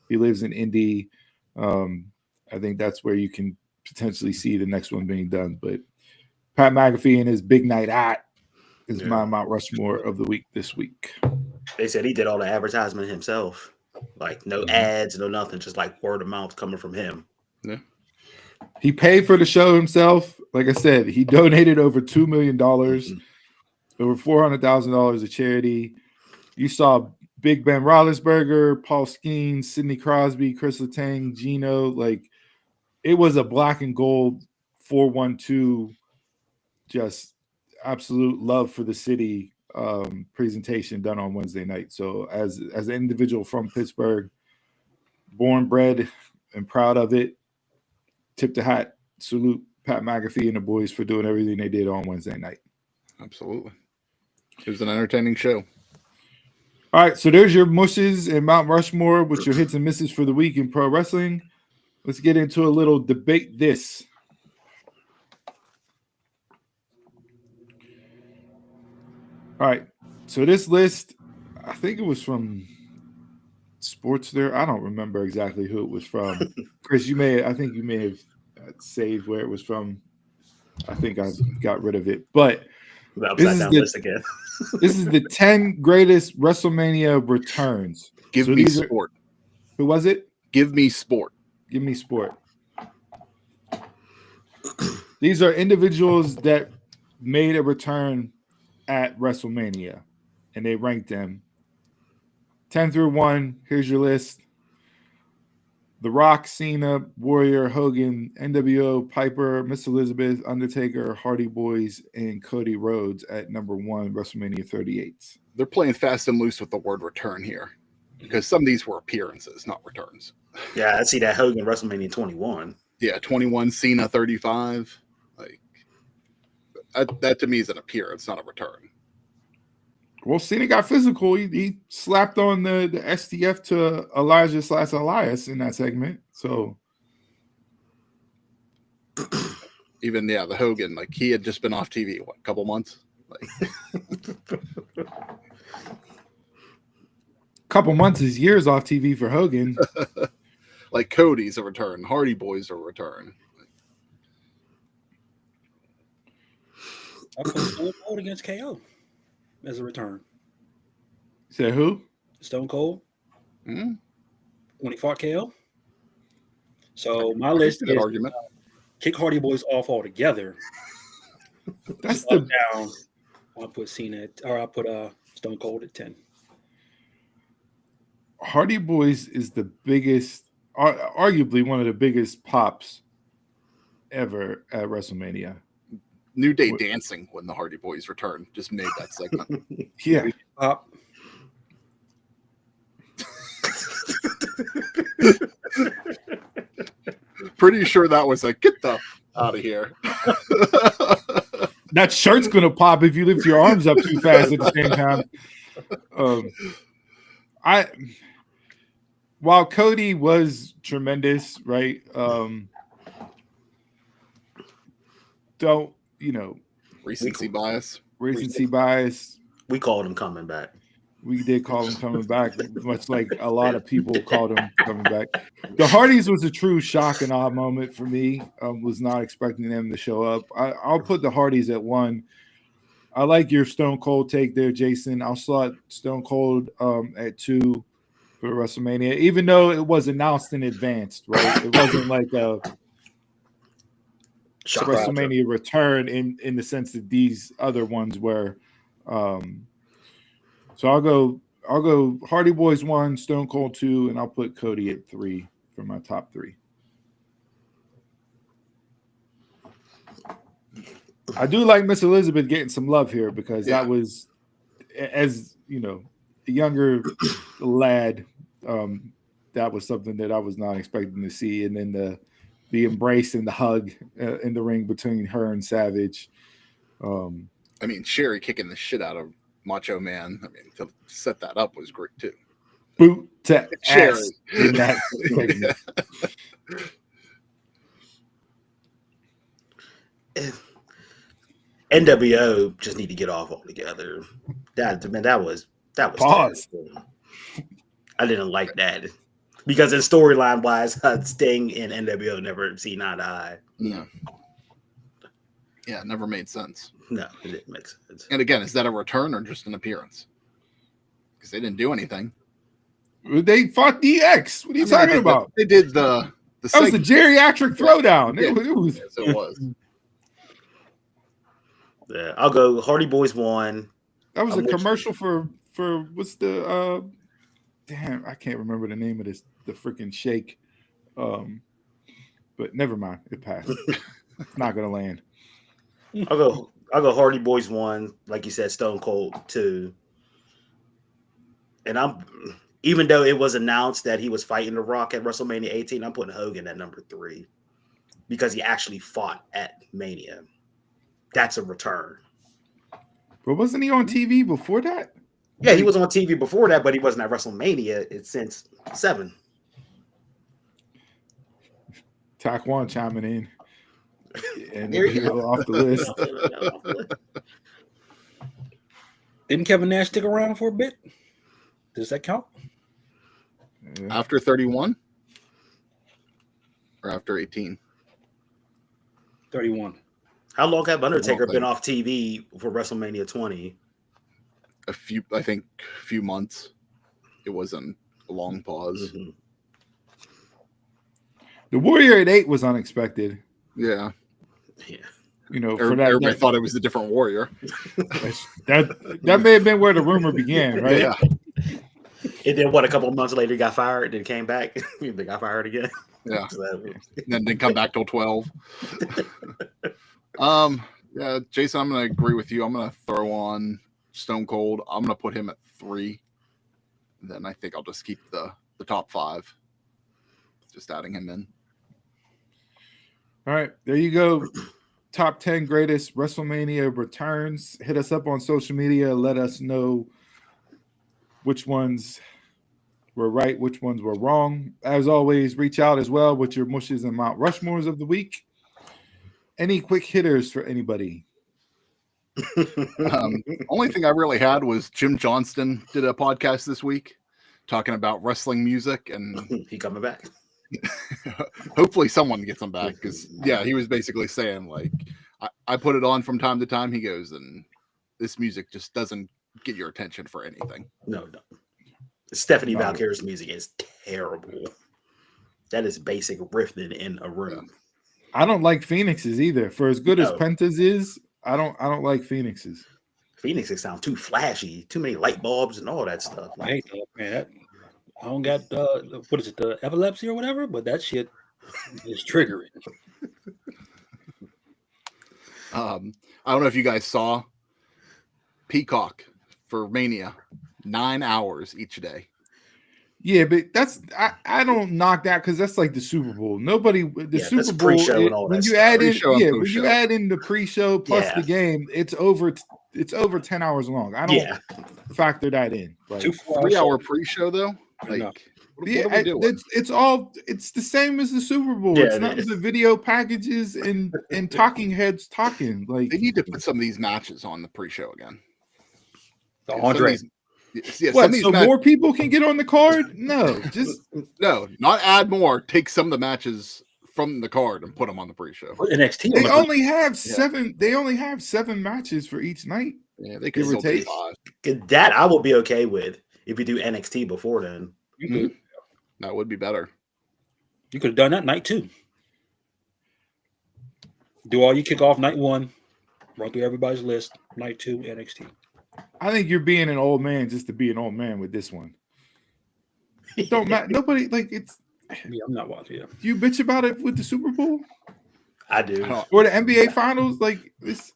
He lives in Indy. I think that's where you can potentially see the next one being done. But Pat McAfee and his Big Night Out is my Mount Rushmore of the week this week. They said he did all the advertisement himself. No ads, no nothing, just word of mouth coming from him. Yeah. He paid for the show himself. Like I said, he donated over $2 million, over $400,000 to charity. You saw Big Ben Roethlisberger, Paul Skeens, Sidney Crosby, Chris Letang, Gino. It was a black and gold 412, just absolute love for the city presentation done on Wednesday night. So as an individual from Pittsburgh, born, bred, and proud of it, tip the hat, salute Pat McAfee and the boys for doing everything they did on Wednesday night. Absolutely. It was an entertaining show. All right, so there's your mushes and Mount Rushmore with your hits and misses for the week in pro wrestling. Let's get into a little debate this. All right, so this list, I think it was from Sports There. I don't remember exactly who it was from. Chris, I think you may have saved where it was from. I think I got rid of it, but upside down list again. This is the 10 greatest WrestleMania returns. Give me sport. Who was it? Give me sport. Give me sport. These are individuals that made a return at WrestleMania, and they ranked them 10 through 1. Here's your list. The Rock, Cena, Warrior, Hogan, NWO, Piper, Miss Elizabeth, Undertaker, Hardy Boys, and Cody Rhodes at number 1, WrestleMania 38. They're playing fast and loose with the word return here, because some of these were appearances, not returns. Yeah, I see that Hogan WrestleMania 21. Yeah, 21, Cena 35. That to me is an appearance, not a return. Well, Cena got physical. He slapped on the STF to Elijah/Elias in that segment. So even the Hogan, like he had just been off TV, a couple months? Like couple months is years off TV for Hogan. like Cody's a return, Hardy Boys a return. I put Stone Cold against KO as a return. Say who? Stone Cold Mm-hmm. when he fought KO. So my list is argument. Kick Hardy Boys off altogether. That's the down. I'll put Cena I'll put Stone Cold at 10. Hardy Boys is the biggest, arguably one of the biggest pops ever at WrestleMania. New Day dancing when the Hardy Boys return just made that segment. Yeah. Pop. Pretty sure that was like, get the out of here. That shirt's gonna pop if you lift your arms up too fast at the same time. While Cody was tremendous, right? Recency bias. Recency bias. We called him coming back. We did call him coming back, much like a lot of people called him coming back. The Hardys was a true shock and awe moment for me. Was not expecting them to show up. I'll put the Hardys at 1. I like your Stone Cold take there, Jason. I'll slot Stone Cold at 2 for WrestleMania, even though it was announced in advance, right? It wasn't like a WrestleMania return in the sense that these other ones were. So I'll go Hardy Boys 1, Stone Cold 2, and I'll put Cody at 3 for my top 3. I do like Miss Elizabeth getting some love here because that was, as you know, a younger lad. That was something that I was not expecting to see, and then the embrace and the hug in the ring between her and Savage. I mean, Sherry kicking the shit out of Macho Man. I mean, to set that up was great too. Boot to Sherry ass in that segment. NWO just need to get off altogether. That was Pause. terrible. I didn't like that because in storyline wise, Sting and NWO never seen eye to eye. No. Yeah, it never made sense. No, it didn't make sense. And again, is that a return or just an appearance? Because they didn't do anything. They fought DX. What are you talking about? They did the that was a geriatric throwdown. Yeah. It was. Yes, it was. Yeah, I'll go Hardy Boys 1. That was a commercial for what's the damn, I can't remember the name of this, the freaking shake. But never mind, it passed. It's not gonna land. I'll go Hardy Boys 1, like you said, Stone Cold 2. And even though it was announced that he was fighting The Rock at WrestleMania 18, I'm putting Hogan at number 3 because he actually fought at Mania. That's a return. But wasn't he on TV before that? Yeah, he was on TV before that, but he wasn't at WrestleMania since 7. Taquan chiming in. And There you go. off the list. Didn't Kevin Nash stick around for a bit? Does that count? Yeah. After 31? Or after 18? 31. How long have Undertaker been off TV for WrestleMania 20? A few months. It wasn't a long pause. Mm-hmm. The Warrior at 8 was unexpected. Yeah. Yeah. You know, everybody thought it was a different Warrior. that may have been where the rumor began, right? Yeah. And then a couple of months later, he got fired, then came back. They got fired again. Yeah. So And then didn't come back till 12. Yeah, Jason, I'm gonna agree with you. I'm gonna throw on Stone Cold. I'm gonna put him at 3. And then I think I'll just keep the top 5. Just adding him in. All right, there you go. top 10 greatest WrestleMania returns. Hit us up on social media. Let us know which ones were right, which ones were wrong. As always, reach out as well with your mushes and Mount Rushmores of the week. Any quick hitters for anybody? Only thing I really had was Jim Johnston did a podcast this week talking about wrestling music, and he coming back. Hopefully someone gets him back, because he was basically saying, like, I put it on from time to time. He goes, and this music just doesn't get your attention for anything. No. Stephanie Valkyra's music is terrible. That is basic riffing in a room. I don't like Phoenix's either. For as good as Penta's is, I don't like Phoenix's. Phoenix's sound too flashy, too many light bulbs and all that stuff. I hate that, man. I don't got what is it, the epilepsy or whatever, but that shit is triggering. I don't know if you guys saw Peacock for Mania, 9 hours each day. Yeah, but I don't knock that because that's like the Super Bowl. Nobody Super Bowl pre-show and all when that you stuff. add Pre-show and when post-show. you add in the pre-show plus the game, it's over 10 hours long. I don't factor that in. Like 3-hour pre-show though. Like what are we doing? It's the same as the Super Bowl. Yeah, it's not the video packages and talking heads talking. Like they need to put some of these matches on the pre-show again. The Andre. More people can get on the card? No, not add more. Take some of the matches from the card and put them on the pre-show. NXT. They only have 7. They only have 7 matches for each night. Yeah, they could still do 5. That I will be okay with if you do NXT before then. Mm-hmm. That would be better. You could have done that night 2. Do all your kickoff night 1. Run through everybody's list. Night 2 NXT. I think you're being an old man just to be an old man with this one. It don't matter. Nobody it's. Yeah, I'm not watching. Yeah. Do you bitch about it with the Super Bowl? I do. Or the NBA Finals? Like this.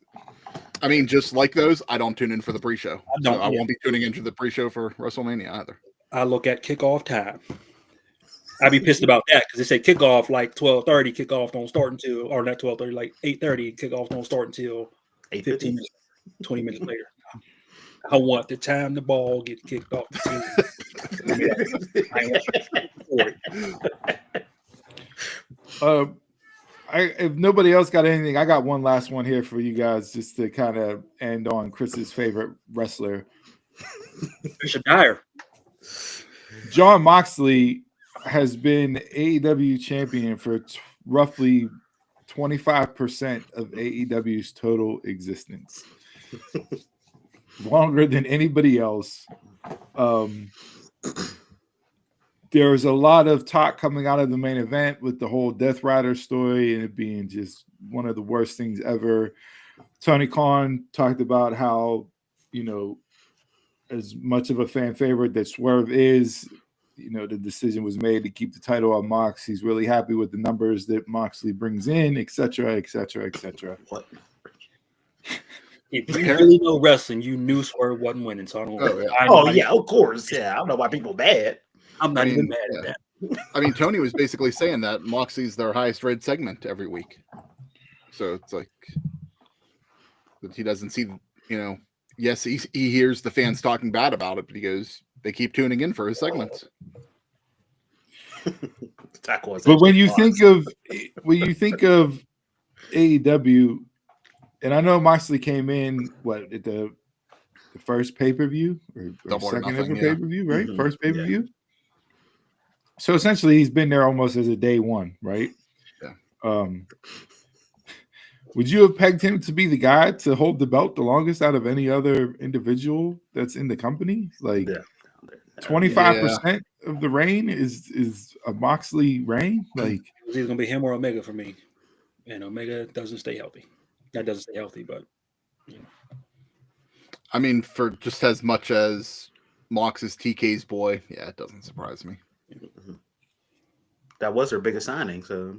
I mean, just like those, I don't tune in for the pre-show. I won't be tuning into the pre-show for WrestleMania either. I look at kickoff time. I'd be pissed about that because they say kickoff like 12:30. Kickoff don't start until, or not 12:30, like 8:30. Kickoff don't start until 15 minutes, 20 minutes later. I want the time the ball gets kicked off the team. If nobody else got anything, I got one last one here for you guys, just to kind of end on Chris's favorite wrestler, Bishop Dyer. Jon Moxley has been AEW champion for roughly 25% of AEW's total existence. Longer than anybody else. There was a lot of talk coming out of the main event with the whole Death Rider story and it being just one of the worst things ever. Tony Khan talked about how, as much of a fan favorite that Swerve is, the decision was made to keep the title on Mox. He's really happy with the numbers that Moxley brings in, etc., etc., etc. What? If you really know wrestling, you knew Swerve wasn't winning. So I don't of course. Yeah, I don't know why people mad. I'm not even mad at that. I mean, Tony was basically saying that Moxley's their highest rated segment every week. So it's like that he doesn't see, yes, he hears the fans talking bad about it, but he goes, they keep tuning in for his segments. But when you think of AEW, and I know Moxley came in at the first pay-per-view or second ever pay-per-view, right? Mm-hmm. First pay-per-view. Yeah. So essentially he's been there almost as a day one, right? Yeah. Would you have pegged him to be the guy to hold the belt the longest out of any other individual that's in the company? Like 25% of the reign is a Moxley reign? Like it's either gonna be him or Omega for me. And Omega doesn't stay healthy. That doesn't stay healthy, but I mean, for just as much as Mox is TK's boy, it doesn't surprise me. That was their biggest signing, so.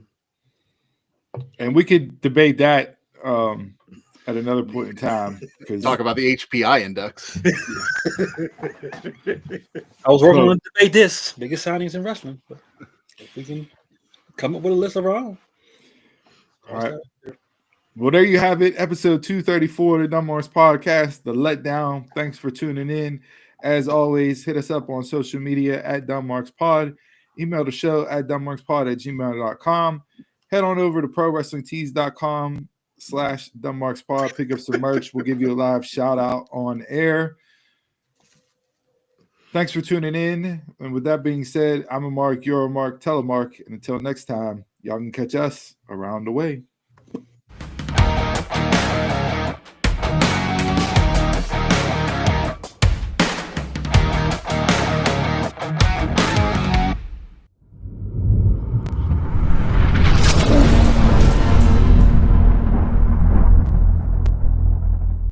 And we could debate that at another point in time. Talk about the HPI index. I was working on to debate this biggest signings in wrestling, but if we can come up with a list of our own. All right. Well, there you have it. Episode 234 of the Dunmarks Podcast, The Letdown. Thanks for tuning in. As always, hit us up on social media at DunmarksPod. Email the show at DunmarksPod@gmail.com. Head on over to ProWrestlingTees.com/DunmarksPod. Pick up some merch. We'll give you a live shout out on air. Thanks for tuning in. And with that being said, I'm a Mark, you're a Mark, telemark. And until next time, y'all can catch us around the way.